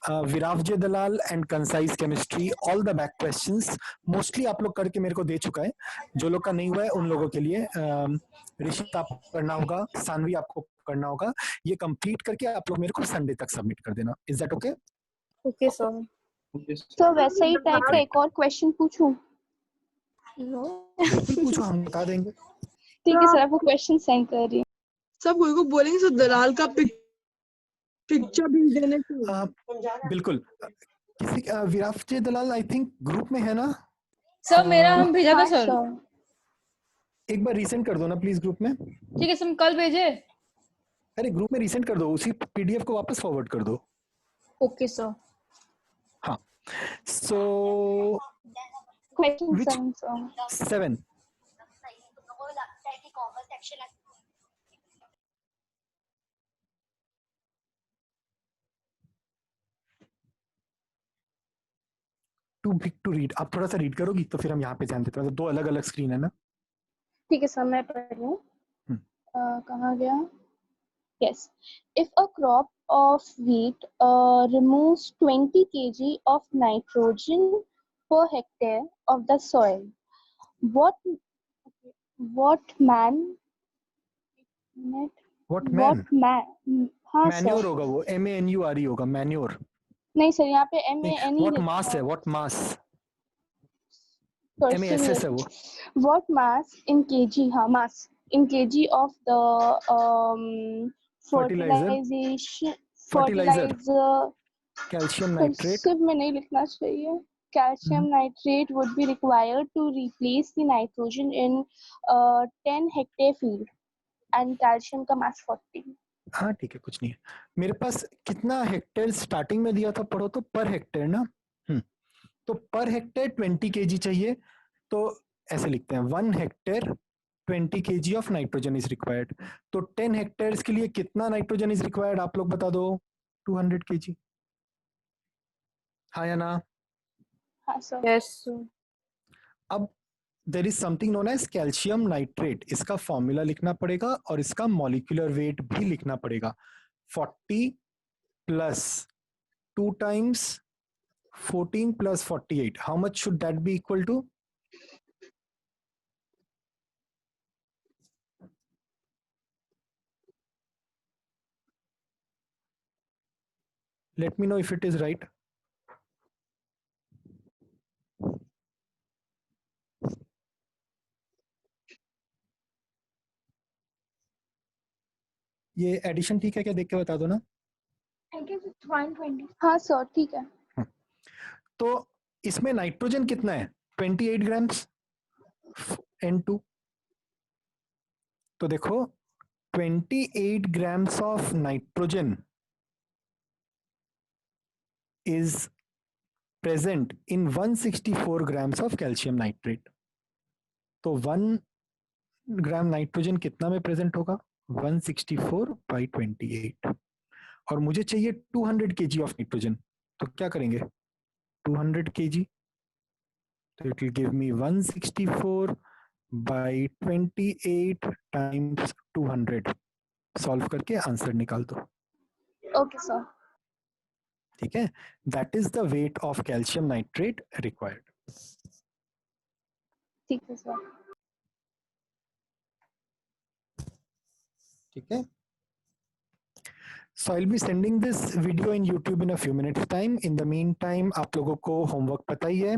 Viravjay Dalal and Concise Chemistry, all the back questions. Mostly आप लोग करके मेरे को दे चुका है, जो लोग का नहीं हुआ है उन लोगों के लिए ऋषित आपको करना होगा, सानवी आपको करना होगा। ये कंप्लीट करके आप लोग मेरे को संडे तक सबमिट कर देना। Is that okay? Okay, sir. तो वैसे ही टाइप का एक और क्वेश्चन पूछूं? No. बिल्कुल पूछो, हम बता देंगे। ठीक है सर, आपको क्वेश्चन सेंड कर रही हूँ। सब कोई को बोलेंगे सर दलाल का पिक्चर भी देने को। बिल्कुल। किसी विराज दलाल आई थिंक ग्रुप में है ना? सर मेरा हम भेजा था हाँ सर। सर। एक बार रीसेंड कर दो ना प्लीज ग्रुप में। ठीक है सर, हम कल भेजे। अरे ग्रुप में रीसेंड कर दो, उसी पीडीएफ को वापस फॉरवर्ड कर दो। Okay sir. हाँ, so question Which- 7 sir. 7 too big to read. आप थोड़ा सा रीड करोगी तो फिर हम यहाँ पे ध्यान देते हैं, मतलब 2 अलग अलग स्क्रीन है ना। ठीक है सर, मैं पढ़ रही हूँ। हम्म। कहाँ गया? Yes. If a crop of wheat removes 20 kg of nitrogen per hectare of the soil, what man What man? हाँ मैन्योर सर। होगा वो, MANURE होगा, मैन्योर। नहीं सर, यहाँ पे MANE What mass है? What mass? MASS है वो। What mass in kg? हाँ, mass in kg of the Fertilizer. fertilizer Calcium nitrate. सिर्फ में नहीं लिखना चाहिए। Calcium nitrate would be required to replace the nitrogen in 10 hectare field and calcium का mass 40। हाँ ठीक है, कुछ नहीं है। मेरे पास कितना हेक्टेयर स्टार्टिंग में दिया था, पढ़ो तो पर हेक्टेयर ना। तो पर हेक्टेयर 20 kg चाहिए, तो ऐसे लिखते हैं 1 hectare 20 kg of nitrogen is required. तो 10 हेक्टेयर्स के लिए कितना नाइट्रोजन इज रिक्वायर्ड आप लोग बता दो। 200 kg। हाँ या ना? हाँ सर। यस। अब there is something known as calcium nitrate. इसका फॉर्मूला लिखना पड़ेगा और इसका मॉलिक्यूलर वेट भी लिखना पड़ेगा। 40 plus 2 times 14 plus 48. How much should that be equal to? Let me know if it is right. ये एडिशन ठीक है क्या, देख के बता दो ना। I guess it's 120. हाँ सर, ठीक है। तो इसमें नाइट्रोजन कितना है? 28 ग्राम्स N2। तो देखो 28 grams of nitrogen is present in 164 grams of calcium nitrate. तो 1 ग्राम नाइट्रोजन कितना में प्रेजेंट होगा? 164 by 28। और मुझे चाहिए 200 kg ऑफ नाइट्रोजन, तो क्या करेंगे? 200 kg, तो it will give me 164 by 28 times 200। Solve करके आंसर निकाल दो। Okay sir. ठीक है, that is the weight of calcium nitrate required. ठीक है सर। ठीक है, so I'll be sending this video in YouTube in a few minutes time. In the meantime आप लोगों को होमवर्क पता ही है,